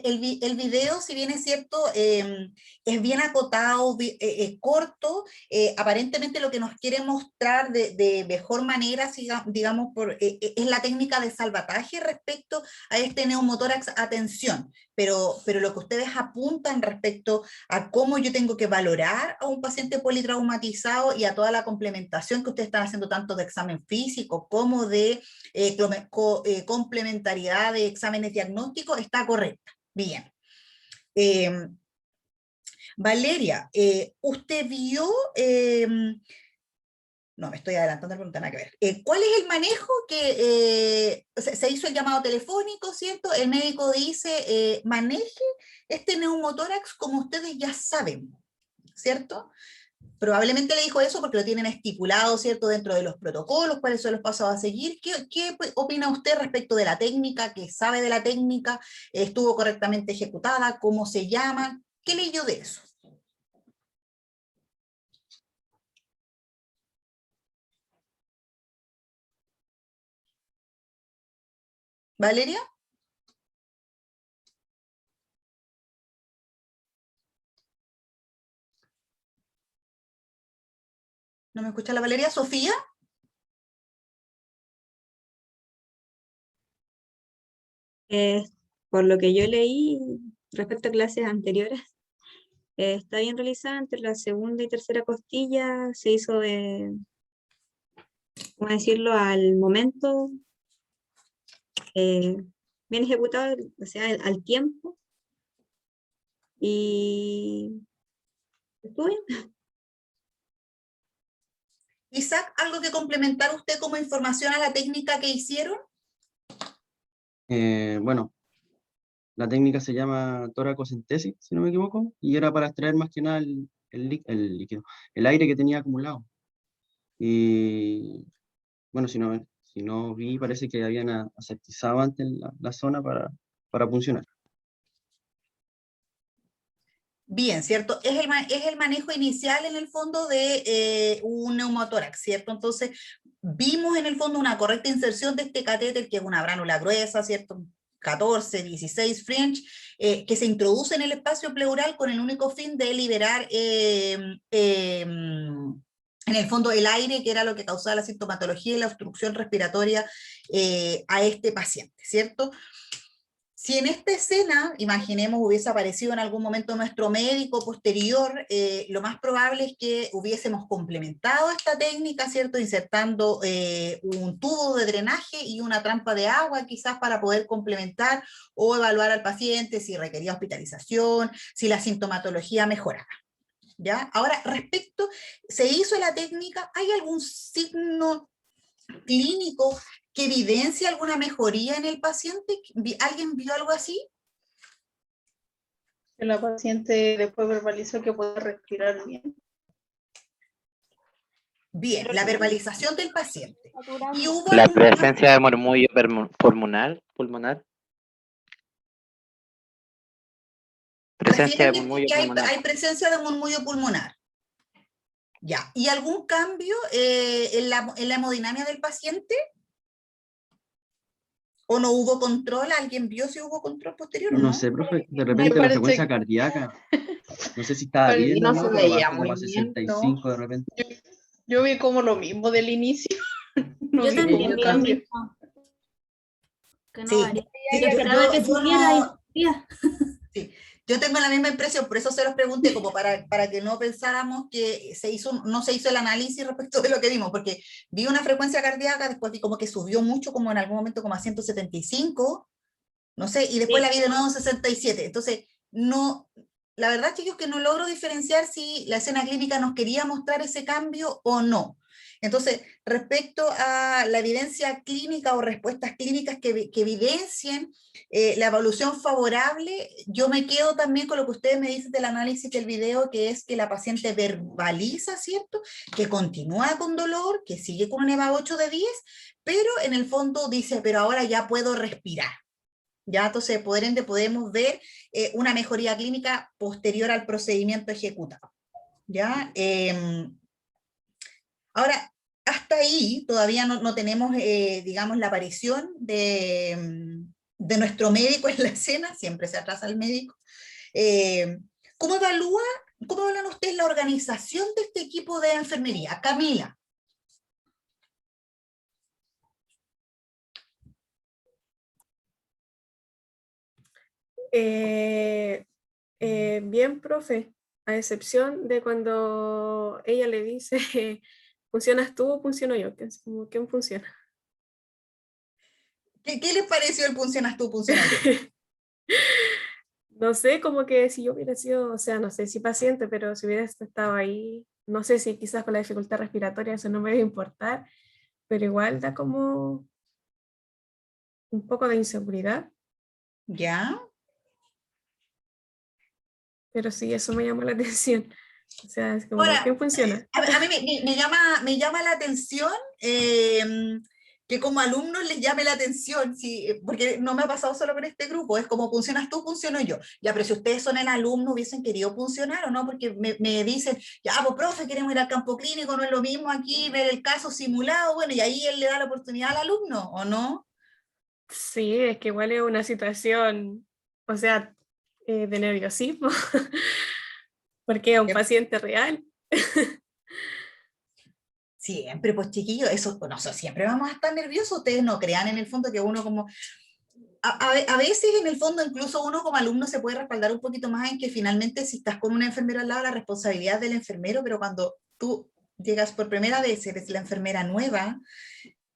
El video, si bien es cierto, es bien acotado, corto, aparentemente lo que nos quiere mostrar de mejor manera, digamos, es la técnica de salvataje respecto a este neumotórax a tensión, pero lo que ustedes apuntan respecto a cómo yo tengo que valorar a un paciente politraumatizado y a toda la complementación que ustedes están haciendo tanto de examen físico como de complementariedad de exámenes diagnósticos, está correcta. Bien. Valeria, usted vio, no, me estoy adelantando la pregunta, nada que ver. ¿Cuál es el manejo que se hizo el llamado telefónico, ¿cierto? El médico dice, maneje este neumotórax como ustedes ya saben, ¿cierto? Probablemente le dijo eso porque lo tienen estipulado, ¿cierto?, dentro de los protocolos, cuáles son los pasos a seguir. ¿Qué opina usted respecto de la técnica? ¿Qué sabe de la técnica? ¿Estuvo correctamente ejecutada? ¿Cómo se llama? ¿Qué leyó de eso? ¿Valeria? ¿No me escucha la Valeria? ¿Sofía? Por lo que yo leí respecto a clases anteriores, está bien realizada entre la segunda y tercera costilla, se hizo ¿cómo decirlo?, al momento, bien ejecutado, o sea, al tiempo, y estuvo bien. Isaac, ¿algo que complementar usted como información a la técnica que hicieron? Bueno, la técnica se llama toracocentesis, si no me equivoco, y era para extraer más que nada el líquido, el aire que tenía acumulado. Y bueno, si no vi, parece que habían aseptizado antes la zona para funcionar. Bien, ¿cierto? Es el manejo inicial en el fondo de un neumotórax, ¿cierto? Entonces, vimos en el fondo una correcta inserción de este catéter, que es una bránula gruesa, ¿cierto? 14, 16 French, que se introduce en el espacio pleural con el único fin de liberar en el fondo el aire, que era lo que causaba la sintomatología y la obstrucción respiratoria a este paciente, ¿cierto? Si en esta escena, imaginemos, hubiese aparecido en algún momento nuestro médico posterior, lo más probable es que hubiésemos complementado esta técnica, ¿cierto? Insertando un tubo de drenaje y una trampa de agua, quizás para poder complementar o evaluar al paciente si requería hospitalización, si la sintomatología mejoraba. ¿Ya? Ahora, respecto, se hizo la técnica, ¿hay algún signo clínico que evidencia alguna mejoría en el paciente? ¿Alguien vio algo así? La paciente después verbalizó que puede respirar bien. Bien, la verbalización del paciente. ¿Y hubo La algún presencia de murmullo pulmonar. Presencia de refieren murmullo que pulmonar. hay presencia de murmullo pulmonar? Ya. ¿Y algún cambio en la hemodinamia del paciente? ¿O no hubo control? ¿Alguien vio si hubo control posterior o no? No sé, profe, de repente la frecuencia cardíaca, no sé si estaba bien o no, pero bajó como a 65 de repente. Yo vi como lo mismo del inicio. No Yo vi también como vi lo cambio. mismo. Que no Sí, varía. sí, Yo esperaba que yo subiera y no, subía. sí, Yo tengo la misma impresión, por eso se los pregunté, como para que no pensáramos que no se hizo el análisis respecto de lo que vimos, porque vi una frecuencia cardíaca, después vi como que subió mucho, como en algún momento como a 175, no sé, y después la vi de nuevo en 67. Entonces, no, la verdad, chicos, que no logro diferenciar si la escena clínica nos quería mostrar ese cambio o no. Entonces, respecto a la evidencia clínica o respuestas clínicas que evidencien la evolución favorable, yo me quedo también con lo que ustedes me dicen del análisis del video, que es que la paciente verbaliza, ¿cierto? Que continúa con dolor, que sigue con un EVA 8 de 10, pero en el fondo dice, pero ahora ya puedo respirar. Ya, entonces, por ende, podemos ver una mejoría clínica posterior al procedimiento ejecutado. ¿Ya? Ahora, hasta ahí todavía no tenemos, digamos, la aparición de nuestro médico en la escena, siempre se atrasa el médico. ¿Cómo evalúan ustedes la organización de este equipo de enfermería? Camila. Bien, profe, a excepción de cuando ella le dice, ¿funcionas tú o funciono yo? ¿Quién funciona? ¿Qué les pareció el funcionas tú, funcionas yo? No sé, como que si yo hubiera sido, o sea, no sé si paciente, pero si hubiera estado ahí, no sé si quizás con la dificultad respiratoria eso no me debe importar, pero igual da como un poco de inseguridad. ¿Ya? Pero sí, eso me llamó la atención. O sea, es como, Ahora, ¿quién funciona? a mí me llama la atención que como alumnos les llame la atención, sí, porque no me ha pasado solo con este grupo, es como funcionas tú, funciono yo. Ya, pero si ustedes son el alumno, hubiesen querido funcionar o no, porque me dicen, ya, pues profe, queremos ir al campo clínico, no es lo mismo aquí ver el caso simulado, bueno, y ahí él le da la oportunidad al alumno, ¿o no? Sí, es que igual es una situación, o sea, de nerviosismo, porque es un paciente real. Siempre, pues chiquillos, eso, bueno, siempre vamos a estar nerviosos, ustedes no crean en el fondo que uno como, a veces en el fondo incluso uno como alumno se puede respaldar un poquito más en que finalmente si estás con un enfermero al lado, la responsabilidad del enfermero, pero cuando tú llegas por primera vez, eres la enfermera nueva,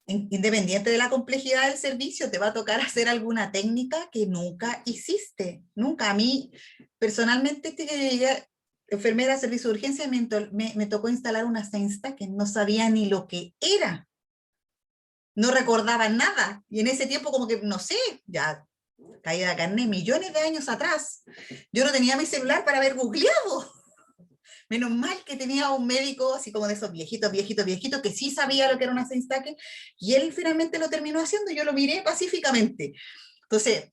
independiente de la complejidad del servicio, te va a tocar hacer alguna técnica que nunca hiciste, nunca. A mí, personalmente, que llegué enfermera de servicio de urgencia, me tocó instalar una Seinsta que no sabía ni lo que era, no recordaba nada, y en ese tiempo como que, no sé, ya caída de carne millones de años atrás, yo no tenía mi celular para haber googleado. Menos mal que tenía un médico, así como de esos viejitos, que sí sabía lo que era una Seinstaque, y él finalmente lo terminó haciendo, y yo lo miré pacíficamente. Entonces,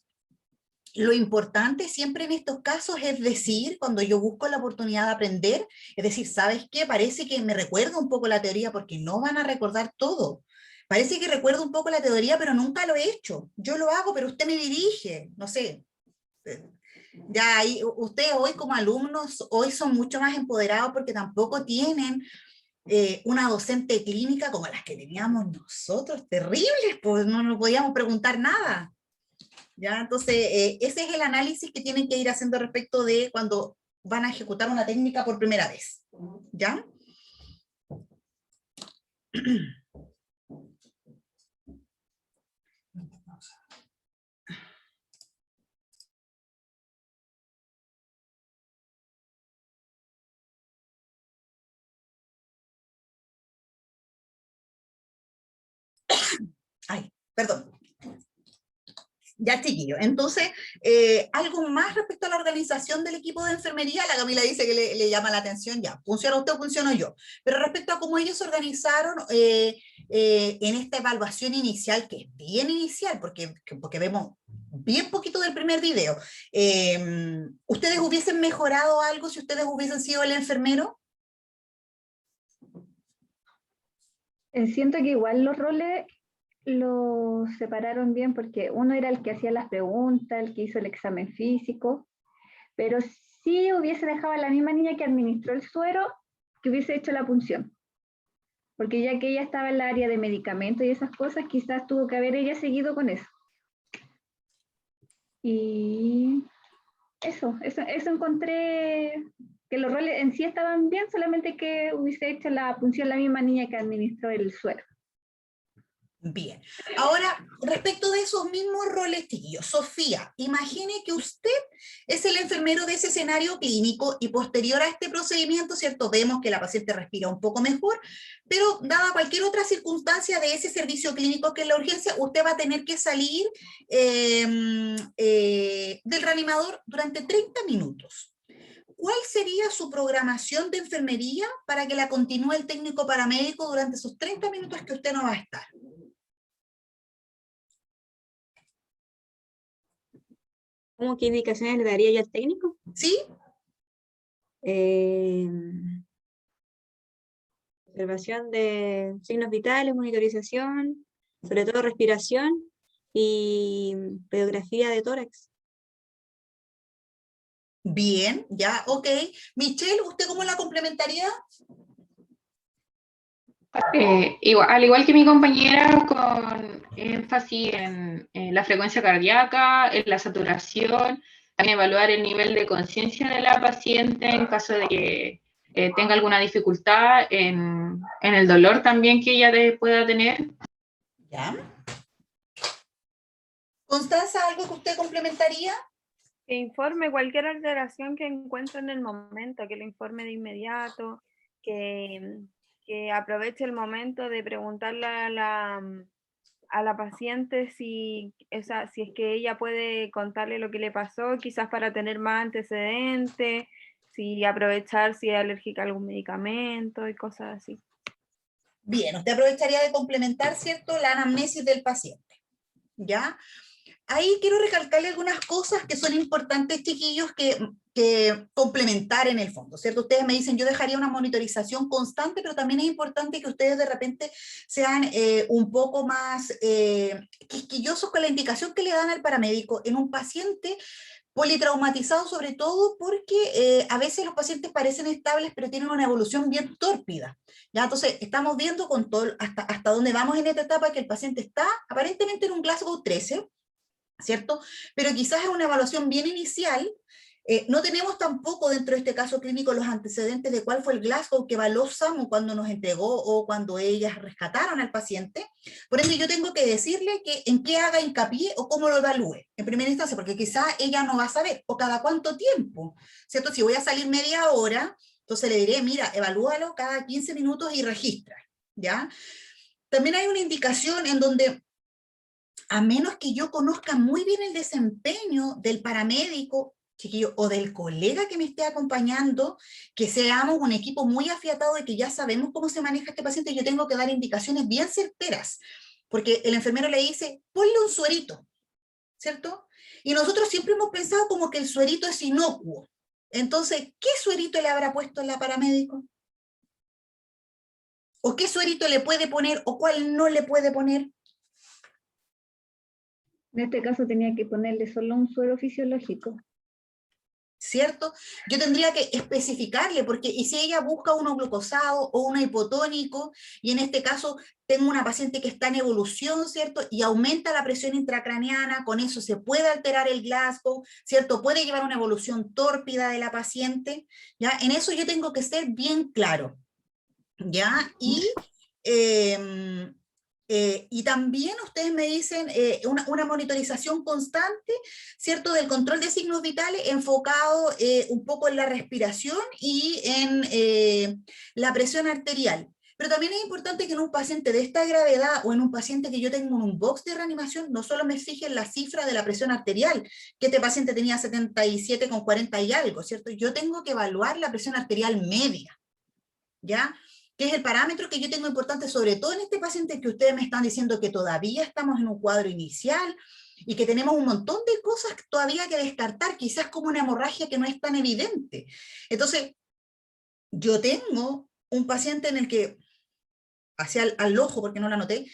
lo importante siempre en estos casos es decir, cuando yo busco la oportunidad de aprender, es decir, ¿sabes qué? Parece que me recuerda un poco la teoría, porque no van a recordar todo. Parece que recuerdo un poco la teoría, pero nunca lo he hecho. Yo lo hago, pero usted me dirige, no sé. Ya ahí, ustedes hoy como alumnos, hoy son mucho más empoderados porque tampoco tienen una docente clínica como las que teníamos nosotros, terribles, pues no podíamos preguntar nada. ¿Ya? Entonces, ese es el análisis que tienen que ir haciendo respecto de cuando van a ejecutar una técnica por primera vez. ¿Ya? Ay, perdón. Ya, chiquillo. Entonces, algo más respecto a la organización del equipo de enfermería, la Camila dice que le llama la atención, ya, ¿funciona usted o funciono yo? Pero respecto a cómo ellos se organizaron en esta evaluación inicial, que es bien inicial, porque vemos bien poquito del primer video, ¿ustedes hubiesen mejorado algo si ustedes hubiesen sido el enfermero? Siento que igual los roles los separaron bien porque uno era el que hacía las preguntas, el que hizo el examen físico, pero sí hubiese dejado a la misma niña que administró el suero que hubiese hecho la punción. Porque ya que ella estaba en el área de medicamentos y esas cosas, quizás tuvo que haber ella seguido con eso. Y Eso encontré, que los roles en sí estaban bien, solamente que hubiese hecho la función la misma niña que administró el suero. Bien. Ahora, respecto de esos mismos roles, chiquillos, Sofía, imagine que usted es el enfermero de ese escenario clínico y posterior a este procedimiento, ¿cierto? Vemos que la paciente respira un poco mejor, pero dada cualquier otra circunstancia de ese servicio clínico que es la urgencia, usted va a tener que salir del reanimador durante 30 minutos. ¿Cuál sería su programación de enfermería para que la continúe el técnico paramédico durante esos 30 minutos que usted no va a estar? ¿Cómo qué indicaciones le daría yo al técnico? ¿Sí? Observación de signos vitales, monitorización, sobre todo respiración y radiografía de tórax. Bien, ya, ok. Michelle, ¿usted cómo la complementaría? Al igual que mi compañera, con énfasis en la frecuencia cardíaca, en la saturación, también evaluar el nivel de conciencia de la paciente en caso de que tenga alguna dificultad en el dolor también que ella pueda tener. Ya. Constanza, ¿algo que usted complementaría? Que informe cualquier alteración que encuentre en el momento, que lo informe de inmediato, que aproveche el momento de preguntarle a la paciente si es que ella puede contarle lo que le pasó, quizás para tener más antecedentes, si aprovechar si es alérgica a algún medicamento y cosas así. Bien, usted aprovecharía de complementar, ¿cierto?, la anamnesis del paciente, ¿ya? Ahí quiero recalcarle algunas cosas que son importantes, chiquillos, que complementar en el fondo, ¿cierto? Ustedes me dicen, yo dejaría una monitorización constante, pero también es importante que ustedes de repente sean un poco más quisquillosos con la indicación que le dan al paramédico en un paciente politraumatizado, sobre todo porque a veces los pacientes parecen estables, pero tienen una evolución bien tórpida, ¿ya? Entonces, estamos viendo con todo, hasta dónde vamos en esta etapa, que el paciente está aparentemente en un Glasgow 13, ¿cierto? Pero quizás es una evaluación bien inicial. No tenemos tampoco dentro de este caso clínico los antecedentes de cuál fue el Glasgow que evaluó SAMU cuando nos entregó o cuando ellas rescataron al paciente. Por ende, yo tengo que decirle que en qué haga hincapié o cómo lo evalúe en primera instancia, porque quizás ella no va a saber, o cada cuánto tiempo, ¿cierto? Si voy a salir media hora, entonces le diré, mira, evalúalo cada 15 minutos y registra, ¿ya? También hay una indicación en donde, a menos que yo conozca muy bien el desempeño del paramédico, chiquillo, o del colega que me esté acompañando, que seamos un equipo muy afiatado y que ya sabemos cómo se maneja este paciente, yo tengo que dar indicaciones bien certeras, porque el enfermero le dice, ponle un suerito, ¿cierto? Y nosotros siempre hemos pensado como que el suerito es inocuo. Entonces, ¿qué suerito le habrá puesto la paramédico? ¿O qué suerito le puede poner o cuál no le puede poner? En este caso tenía que ponerle solo un suero fisiológico. ¿Cierto? Yo tendría que especificarle, porque y si ella busca uno glucosado o uno hipotónico, y en este caso tengo una paciente que está en evolución, ¿cierto? Y aumenta la presión intracraneana, con eso se puede alterar el Glasgow, ¿cierto? Puede llevar una evolución tórpida de la paciente, ¿ya? En eso yo tengo que ser bien claro, ¿ya? Y también ustedes me dicen una monitorización constante, ¿cierto?, del control de signos vitales enfocado un poco en la respiración y en la presión arterial. Pero también es importante que en un paciente de esta gravedad o en un paciente que yo tengo en un box de reanimación, no solo me fije en la cifra de la presión arterial, que este paciente tenía 77,40 y algo, ¿cierto? Yo tengo que evaluar la presión arterial media, ¿ya?, que es el parámetro que yo tengo importante, sobre todo en este paciente que ustedes me están diciendo que todavía estamos en un cuadro inicial y que tenemos un montón de cosas todavía que descartar, quizás como una hemorragia que no es tan evidente. Entonces, yo tengo un paciente en el que, hacia al ojo, porque no la anoté,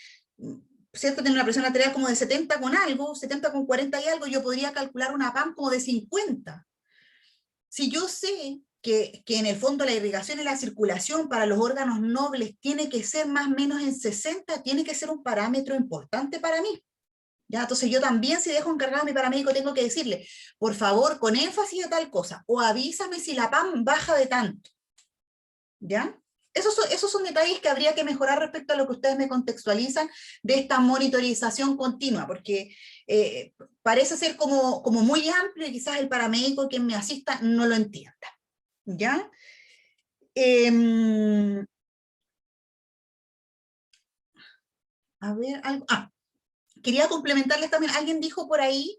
¿cierto?, tiene una presión arterial como de 70 con algo, 70,40 y algo, yo podría calcular una PAM como de 50. Si yo sé que en el fondo la irrigación y la circulación para los órganos nobles tiene que ser más o menos en 60, tiene que ser un parámetro importante para mí, ¿Ya? Entonces yo también, si dejo encargado a mi paramédico, tengo que decirle, por favor, con énfasis de tal cosa, o avísame si la PAM baja de tanto. ¿Ya? Esos son detalles que habría que mejorar respecto a lo que ustedes me contextualizan de esta monitorización continua, porque parece ser como muy amplio y quizás el paramédico quien me asista no lo entienda. ¿Ya? A ver, algo... quería complementarles también, alguien dijo por ahí,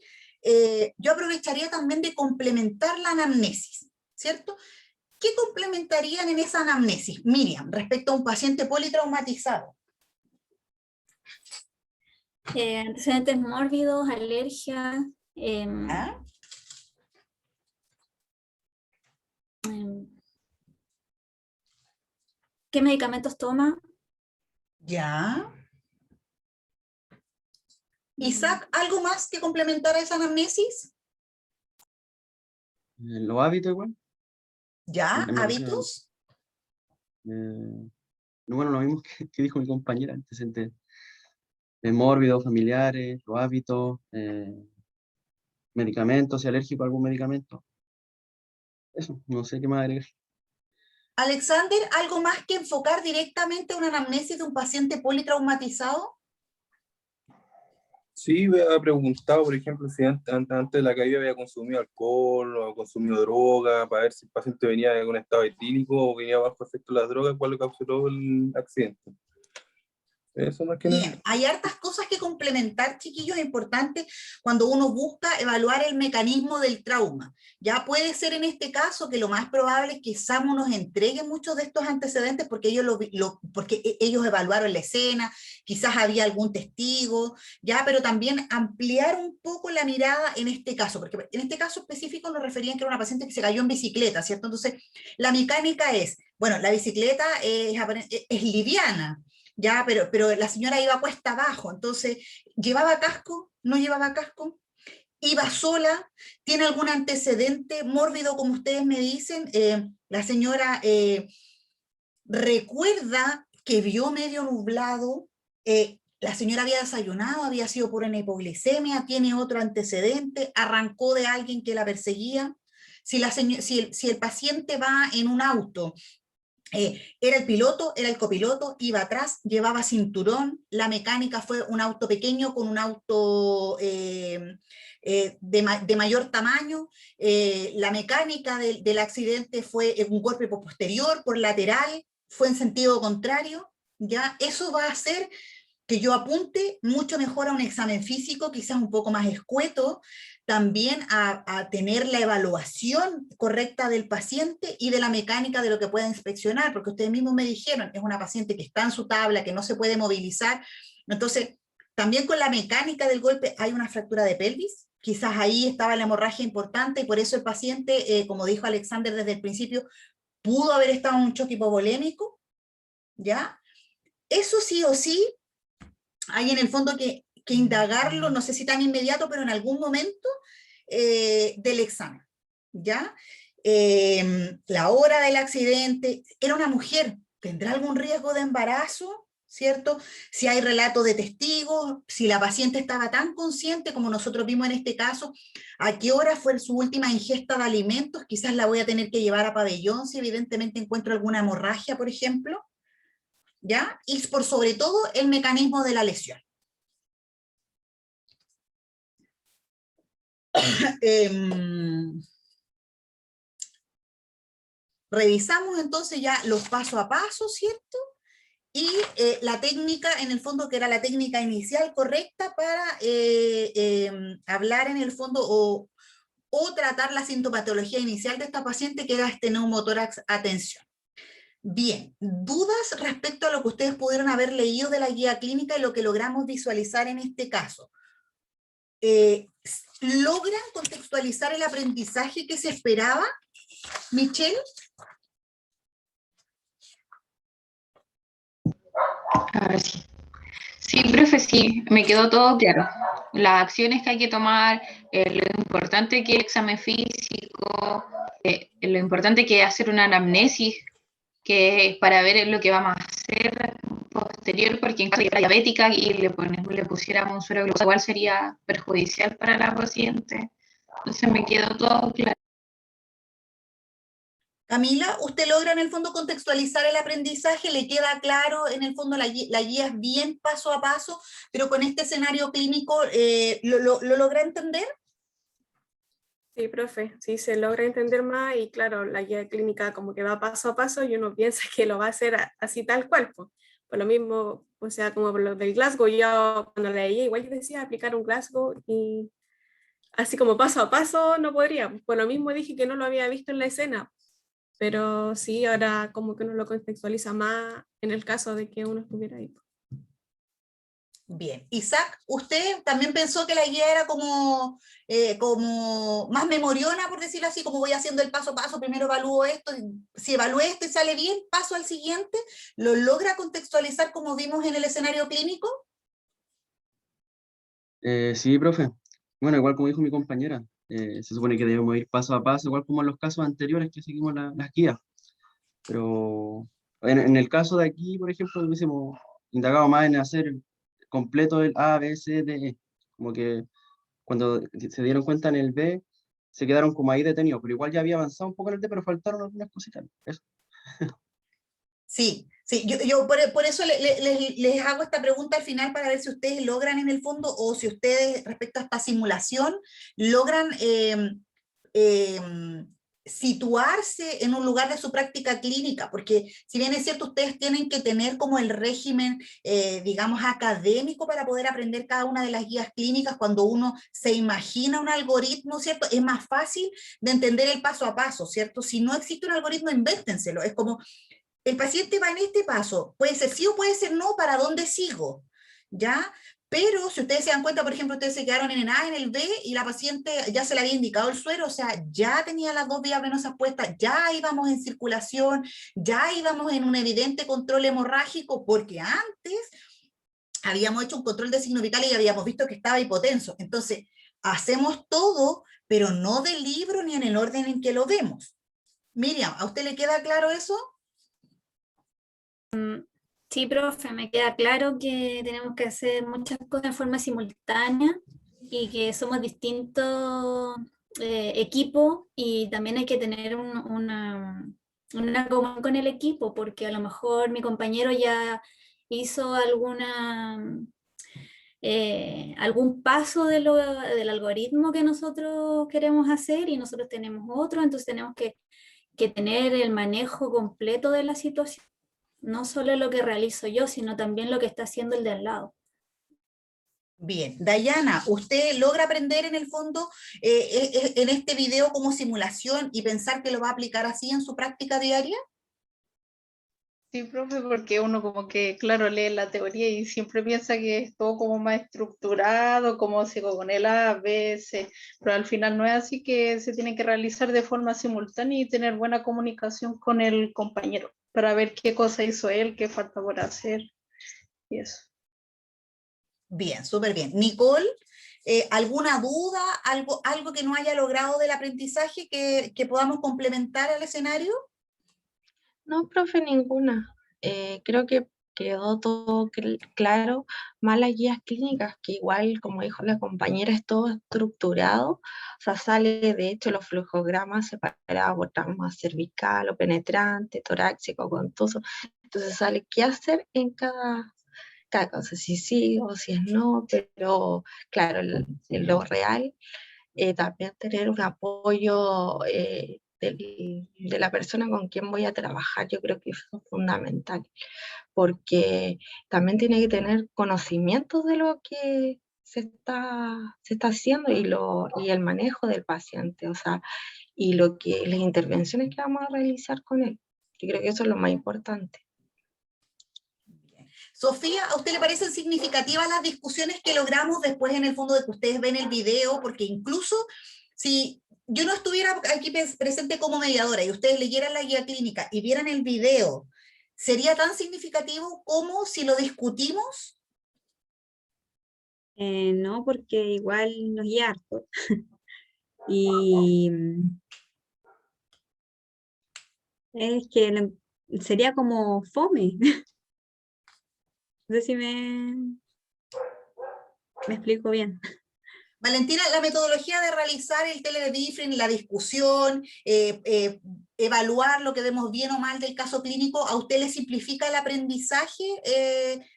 yo aprovecharía también de complementar la anamnesis, ¿cierto? ¿Qué complementarían en esa anamnesis, Miriam, respecto a un paciente politraumatizado? Antecedentes mórbidos, alergia, ¿qué medicamentos toma? Ya. Isaac, ¿algo más que complementar a esa anamnesis? Los hábitos igual. ¿Ya? Me refiero, ¿Hábitos? bueno, lo mismo que dijo mi compañera, antecedentes mórbidos, familiares, los hábitos, medicamentos, si alérgico a algún medicamento. Eso, no sé qué más agregar. Alexander, ¿algo más que enfocar directamente a una anamnesis de un paciente politraumatizado? Sí, me había preguntado, por ejemplo, si antes de la caída había consumido alcohol o consumido droga, para ver si el paciente venía en un estado etílico o venía bajo efecto de las drogas, cuál le causó el accidente. Eso más que nada. Bien, hay hartas cosas que complementar, chiquillos, importantes cuando uno busca evaluar el mecanismo del trauma. Ya puede ser en este caso que lo más probable es que SAMU nos entregue muchos de estos antecedentes porque ellos evaluaron la escena, quizás había algún testigo, ya, pero también ampliar un poco la mirada en este caso, porque en este caso específico nos referían que era una paciente que se cayó en bicicleta, ¿cierto? Entonces, la mecánica es, bueno, la bicicleta es liviana, ya, pero la señora iba cuesta abajo, entonces, ¿llevaba casco? ¿No llevaba casco? ¿Iba sola? ¿Tiene algún antecedente mórbido, como ustedes me dicen? La señora recuerda que vio medio nublado, la señora había desayunado, había sido por una hipoglicemia, tiene otro antecedente, arrancó de alguien que la perseguía. Si el paciente va en un auto, era el piloto, era el copiloto, iba atrás, llevaba cinturón, la mecánica fue un auto pequeño con un auto de mayor tamaño, la mecánica del accidente fue un golpe posterior, por lateral, fue en sentido contrario, ¿ya? Eso va a hacer que yo apunte mucho mejor a un examen físico, quizás un poco más escueto, también a tener la evaluación correcta del paciente y de la mecánica de lo que pueda inspeccionar, porque ustedes mismos me dijeron, es una paciente que está en su tabla, que no se puede movilizar, entonces también con la mecánica del golpe hay una fractura de pelvis, quizás ahí estaba la hemorragia importante y por eso el paciente, como dijo Alexander desde el principio, pudo haber estado en un choque hipovolémico, ¿ya? Eso sí o sí, hay en el fondo que indagarlo, no sé si tan inmediato, pero en algún momento del examen, ¿ya? La hora del accidente, era una mujer, ¿tendrá algún riesgo de embarazo? ¿Cierto? Si hay relato de testigos, si la paciente estaba tan consciente como nosotros vimos en este caso, a qué hora fue su última ingesta de alimentos, quizás la voy a tener que llevar a pabellón si evidentemente encuentro alguna hemorragia, por ejemplo, ¿ya? Y por sobre todo el mecanismo de la lesión. Revisamos entonces ya los paso a paso, ¿cierto? Y la técnica, en el fondo, que era la técnica inicial correcta para hablar en el fondo o tratar la sintomatología inicial de esta paciente, que era este neumotórax atención. Bien, ¿dudas respecto a lo que ustedes pudieron haber leído de la guía clínica y lo que logramos visualizar en este caso? ¿Logran contextualizar el aprendizaje que se esperaba, Michelle? A ver si. Sí, profe, sí, me quedó todo claro. Las acciones que hay que tomar, lo importante que es el examen físico, lo importante que es hacer una anamnesis, que es para ver lo que vamos a hacer posteriormente. posterior, porque en caso de que era diabética y le pusiéramos un suero de glucosa, igual sería perjudicial para la paciente. Entonces me quedó todo claro. Camila, ¿usted logra en el fondo contextualizar el aprendizaje? ¿Le queda claro en el fondo la guía es bien paso a paso, pero con este escenario clínico lo logra entender? Sí, profe, sí se logra entender más y claro, la guía clínica como que va paso a paso y uno piensa que lo va a hacer así tal cual. Por lo mismo, o sea, como por lo del Glasgow, yo cuando leía igual yo decía aplicar un Glasgow y así como paso a paso no podría. Por lo mismo dije que no lo había visto en la escena, pero sí, ahora como que uno lo contextualiza más en el caso de que uno estuviera ahí. Bien. Isaac, ¿usted también pensó que la guía era como más memoriona, por decirlo así, como voy haciendo el paso a paso, primero evalúo esto, si evalúo esto y sale bien, paso al siguiente? ¿Lo logra contextualizar como vimos en el escenario clínico? Sí, profe. Bueno, igual como dijo mi compañera, se supone que debemos ir paso a paso, igual como en los casos anteriores que seguimos las guías. Pero en el caso de aquí, por ejemplo, hubiésemos indagado más en hacer completo el A, B, C, D, E. Como que cuando se dieron cuenta en el B, se quedaron como ahí detenidos, pero igual ya había avanzado un poco en el D, pero faltaron algunas cositas. Eso. Sí, sí, yo por eso les hago esta pregunta al final para ver si ustedes logran en el fondo o si ustedes respecto a esta simulación logran situarse en un lugar de su práctica clínica, porque si bien es cierto, ustedes tienen que tener como el régimen, digamos, académico para poder aprender cada una de las guías clínicas. Cuando uno se imagina un algoritmo, ¿cierto? Es más fácil de entender el paso a paso, ¿cierto? Si no existe un algoritmo, invéntenselo. Es como el paciente va en este paso, puede ser sí o puede ser no, ¿para dónde sigo? ¿Ya? Pero si ustedes se dan cuenta, por ejemplo, ustedes se quedaron en el A, en el B, y la paciente ya se le había indicado el suero, o sea, ya tenía las dos vías venosas puestas, ya íbamos en circulación, ya íbamos en un evidente control hemorrágico, porque antes habíamos hecho un control de signos vitales y habíamos visto que estaba hipotenso. Entonces, hacemos todo, pero no del libro ni en el orden en que lo vemos. Miriam, ¿a usted le queda claro eso? Sí, profe, me queda claro que tenemos que hacer muchas cosas en forma simultánea y que somos distintos equipos y también hay que tener una comunión con el equipo porque a lo mejor mi compañero ya hizo algún paso del algoritmo que nosotros queremos hacer y nosotros tenemos otro, entonces tenemos que tener el manejo completo de la situación. No solo lo que realizo yo, sino también lo que está haciendo el de al lado. Bien, Dayana, ¿usted logra aprender en el fondo en este video como simulación y pensar que lo va a aplicar así en su práctica diaria? Sí, profe, porque uno como que, claro, lee la teoría y siempre piensa que es todo como más estructurado, como sigo con el A, B, C, pero al final no es así, que se tiene que realizar de forma simultánea y tener buena comunicación con el compañero para ver qué cosa hizo él, qué falta por hacer y eso. Bien, súper bien. Nicole, ¿alguna duda, algo que no haya logrado del aprendizaje que podamos complementar al escenario? No, profe, ninguna. Creo que quedó todo claro, más las guías clínicas, que igual, como dijo la compañera, es todo estructurado, o sea, sale de hecho los flujogramas separados por trauma cervical o penetrante, torácico, contuso, entonces sale qué hacer en cada cosa, si sí o si es no, pero claro, lo real, también tener un apoyo de la persona con quien voy a trabajar, yo creo que eso es fundamental, porque también tiene que tener conocimiento de lo que se está haciendo y el manejo del paciente, o sea, y las intervenciones que vamos a realizar con él. Yo creo que eso es lo más importante. Sofía, ¿a usted le parecen significativas las discusiones que logramos después en el fondo de que ustedes ven el video? Porque incluso si yo no estuviera aquí presente como mediadora y ustedes leyeran la guía clínica y vieran el video, ¿sería tan significativo como si lo discutimos? No, porque igual nos guía harto. Y es que sería como fome. No sé si me explico bien. Valentina, la metodología de realizar el teledebriefing, la discusión, evaluar lo que vemos bien o mal del caso clínico, ¿a usted le simplifica el aprendizaje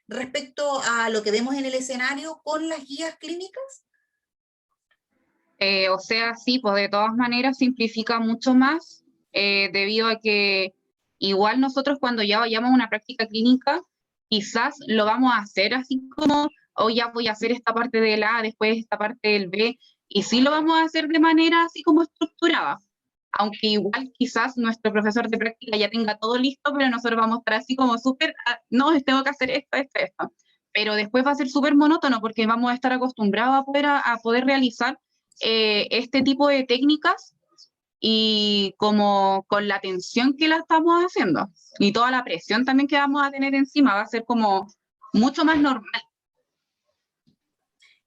respecto a lo que vemos en el escenario con las guías clínicas? O sea, sí, pues de todas maneras simplifica mucho más, debido a que igual nosotros cuando ya vayamos a una práctica clínica, quizás lo vamos a hacer así como, o ya voy a hacer esta parte del A, después esta parte del B, y sí lo vamos a hacer de manera así como estructurada, aunque igual quizás nuestro profesor de práctica ya tenga todo listo, pero nosotros vamos a estar así como súper, no, tengo que hacer esto, pero después va a ser súper monótono porque vamos a estar acostumbrados a poder realizar este tipo de técnicas y como con la atención que la estamos haciendo y toda la presión también que vamos a tener encima va a ser como mucho más normal.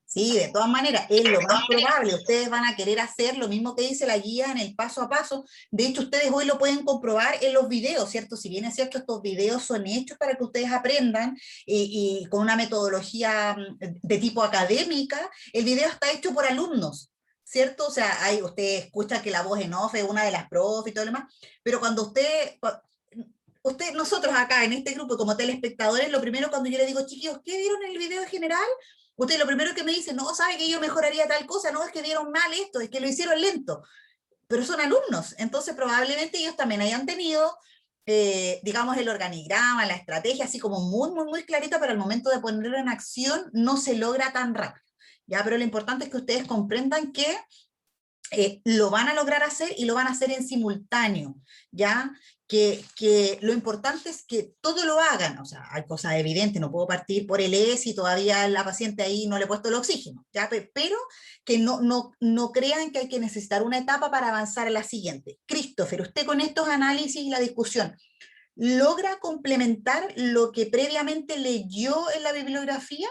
Sí, de todas maneras, es lo más probable. Ustedes van a querer hacer lo mismo que dice la guía en el paso a paso. De hecho, ustedes hoy lo pueden comprobar en los videos, ¿cierto? Si bien es cierto, estos videos son hechos para que ustedes aprendan y con una metodología de tipo académica, el video está hecho por alumnos, ¿cierto? O sea, usted escucha que la voz en off es una de las profes y todo lo demás, pero cuando nosotros acá en este grupo como telespectadores, lo primero cuando yo le digo, chiquillos, ¿qué vieron en el video general? Usted lo primero que me dice, no, sabe que yo mejoraría tal cosa, no, es que dieron mal esto, es que lo hicieron lento, pero son alumnos, entonces probablemente ellos también hayan tenido, digamos, el organigrama, la estrategia, así como muy clarita, pero al momento de ponerlo en acción no se logra tan rápido, ¿ya? Pero lo importante es que ustedes comprendan que lo van a lograr hacer y lo van a hacer en simultáneo, ¿ya? Que lo importante es que todo lo hagan, o sea, hay cosas evidentes, no puedo partir por el E si todavía la paciente ahí no le he puesto el oxígeno, ¿ya? Pero que no crean que hay que necesitar una etapa para avanzar a la siguiente. Christopher, usted con estos análisis y la discusión, ¿logra complementar lo que previamente leyó en la bibliografía?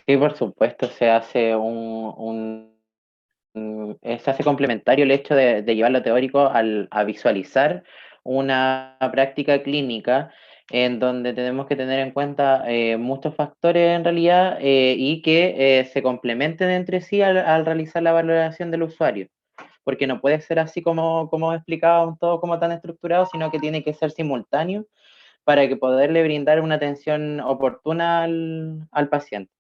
Sí, por supuesto, se hace se hace complementario el hecho de llevar lo teórico a visualizar una práctica clínica en donde tenemos que tener en cuenta muchos factores en realidad y que se complementen entre sí al realizar la valoración del usuario. Porque no puede ser así como explicado, todo como tan estructurado, sino que tiene que ser simultáneo para que poderle brindar una atención oportuna al paciente.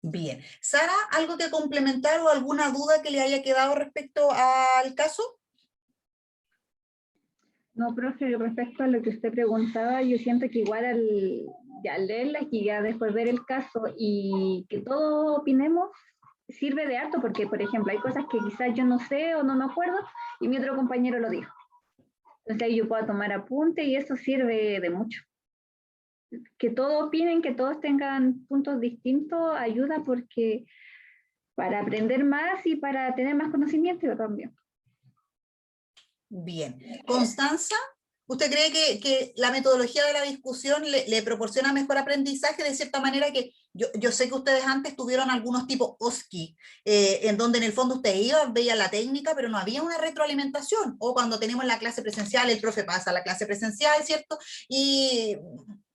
Bien. Sara, ¿algo que complementar o alguna duda que le haya quedado respecto al caso? No, profe, respecto a lo que usted preguntaba, yo siento que igual al leerla y ya después ver el caso y que todos opinemos, sirve de harto porque, por ejemplo, hay cosas que quizás yo no sé o no me acuerdo y mi otro compañero lo dijo. Entonces ahí yo puedo tomar apunte y eso sirve de mucho. Que todos opinen, que todos tengan puntos distintos, ayuda porque para aprender más y para tener más conocimiento también. Bien. Constanza, ¿usted cree que la metodología de la discusión le proporciona mejor aprendizaje de cierta manera? Que yo sé que ustedes antes tuvieron algunos tipos OSCE, en donde en el fondo ustedes iban, veían la técnica, pero no había una retroalimentación, o cuando tenemos la clase presencial, el profe pasa a la clase presencial, ¿cierto? Y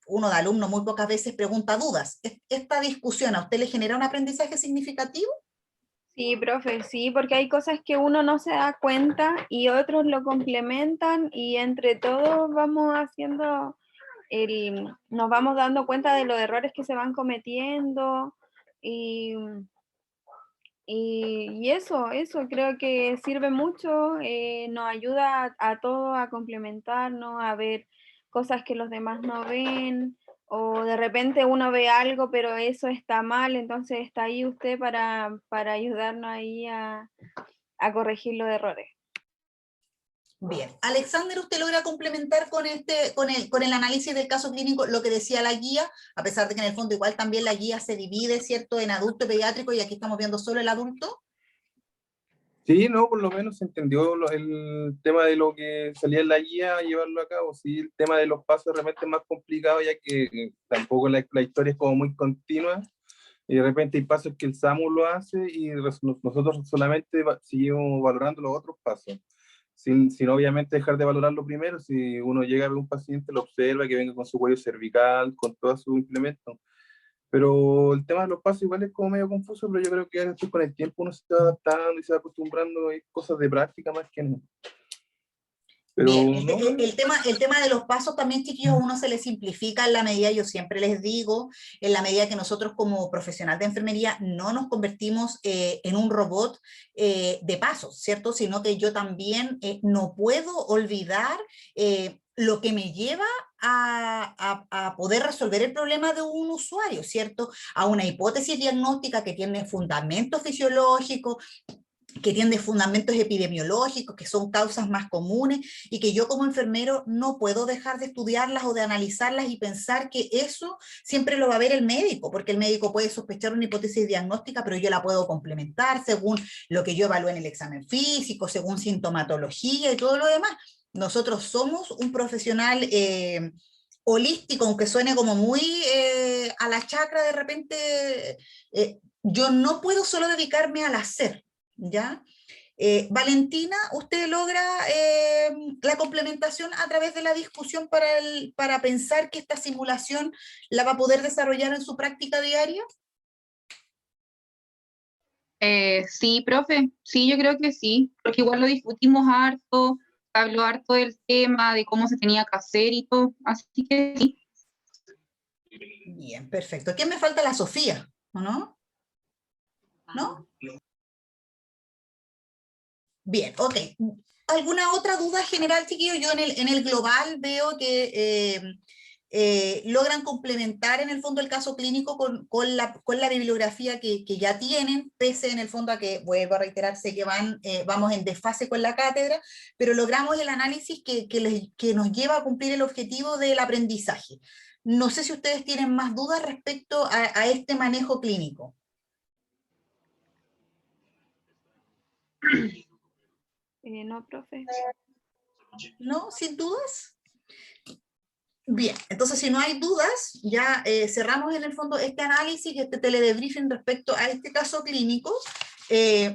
uno de alumno muy pocas veces pregunta dudas. ¿Esta discusión a usted le genera un aprendizaje significativo? Sí, profe, sí, porque hay cosas que uno no se da cuenta y otros lo complementan y entre todos vamos haciendo, nos vamos dando cuenta de los errores que se van cometiendo y eso creo que sirve mucho, nos ayuda a todos a complementarnos, a ver cosas que los demás no ven, o de repente uno ve algo, pero eso está mal, entonces está ahí usted para ayudarnos ahí a corregir los errores. Bien. Alexander, ¿usted logra complementar con el análisis del caso clínico lo que decía la guía? A pesar de que en el fondo igual también la guía se divide, ¿cierto?, en adulto y pediátrico, y aquí estamos viendo solo el adulto. Sí, no, por lo menos se entendió el tema de lo que salía en la guía, llevarlo a cabo. Sí, el tema de los pasos realmente es más complicado, ya que tampoco la historia es como muy continua, y de repente hay pasos que el SAMU lo hace y nosotros solamente seguimos valorando los otros pasos. sin obviamente dejar de valorarlo primero. Si uno llega a ver un paciente, lo observa, que venga con su cuello cervical, con todos sus implementos. Pero el tema de los pasos igual es como medio confuso, pero yo creo que después con el tiempo uno se va adaptando y se va acostumbrando, hay cosas de práctica más que no. Pero Bien, no, el tema de los pasos también, chiquillos, uno se les simplifica en la medida, yo siempre les digo, en la medida que nosotros como profesional de enfermería no nos convertimos en un robot de pasos, ¿cierto? Sino que yo también no puedo olvidar lo que me lleva a poder resolver el problema de un usuario, ¿cierto? A una hipótesis diagnóstica que tiene fundamento fisiológico, que tiene fundamentos epidemiológicos, que son causas más comunes, y que yo como enfermero no puedo dejar de estudiarlas o de analizarlas y pensar que eso siempre lo va a ver el médico, porque el médico puede sospechar una hipótesis diagnóstica, pero yo la puedo complementar según lo que yo evalúe en el examen físico, según sintomatología y todo lo demás. Nosotros somos un profesional holístico, aunque suene como muy a la chacra de repente, yo no puedo solo dedicarme al hacer, ¿ya? Valentina, ¿usted logra la complementación a través de la discusión para pensar que esta simulación la va a poder desarrollar en su práctica diaria? Sí, profe, sí, yo creo que sí, porque igual lo discutimos harto, habló harto del tema, de cómo se tenía que hacer y todo, así que sí. Bien, perfecto. ¿Quién me falta? La Sofía, ¿o no? ¿No? Bien, ok. ¿Alguna otra duda general, chiquillos? Yo en el global veo que logran complementar en el fondo el caso clínico con la bibliografía que ya tienen, pese en el fondo a que, vuelvo a reiterar, sé que vamos en desfase con la cátedra, pero logramos el análisis que nos lleva a cumplir el objetivo del aprendizaje. No sé si ustedes tienen más dudas respecto a este manejo clínico. No, profe. ¿No? ¿Sin dudas? Bien, entonces si no hay dudas, ya cerramos en el fondo este análisis, este teledebriefing respecto a este caso clínico.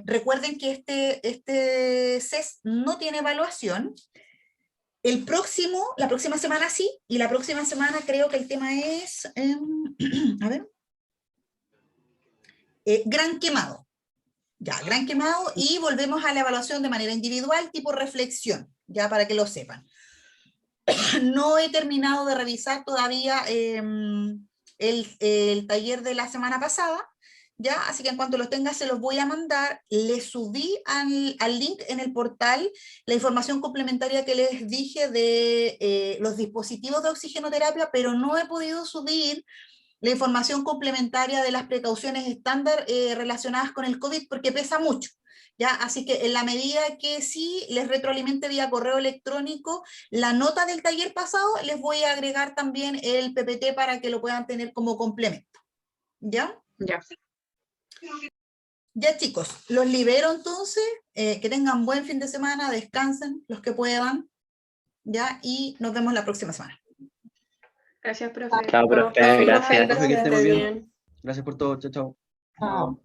Recuerden que este CES no tiene evaluación. La próxima semana sí, y la próxima semana creo que el tema es, a ver, gran quemado. Ya, gran quemado, y volvemos a la evaluación de manera individual, tipo reflexión, ya para que lo sepan. No he terminado de revisar todavía el taller de la semana pasada, ¿ya? Así que en cuanto los tenga se los voy a mandar. Les subí al link en el portal la información complementaria que les dije de los dispositivos de oxigenoterapia, pero no he podido subir la información complementaria de las precauciones estándar relacionadas con el COVID porque pesa mucho. ¿Ya? Así que en la medida que sí les retroalimente vía correo electrónico la nota del taller pasado, les voy a agregar también el PPT para que lo puedan tener como complemento. ¿Ya? Ya. Ya, chicos, los libero entonces, que tengan buen fin de semana, descansen los que puedan, ¿ya? Y nos vemos la próxima semana. Gracias, profe. Chao, profe, gracias. Profe, que esté muy Esté bien. bien. Gracias por todo. Chao, chao. Chao.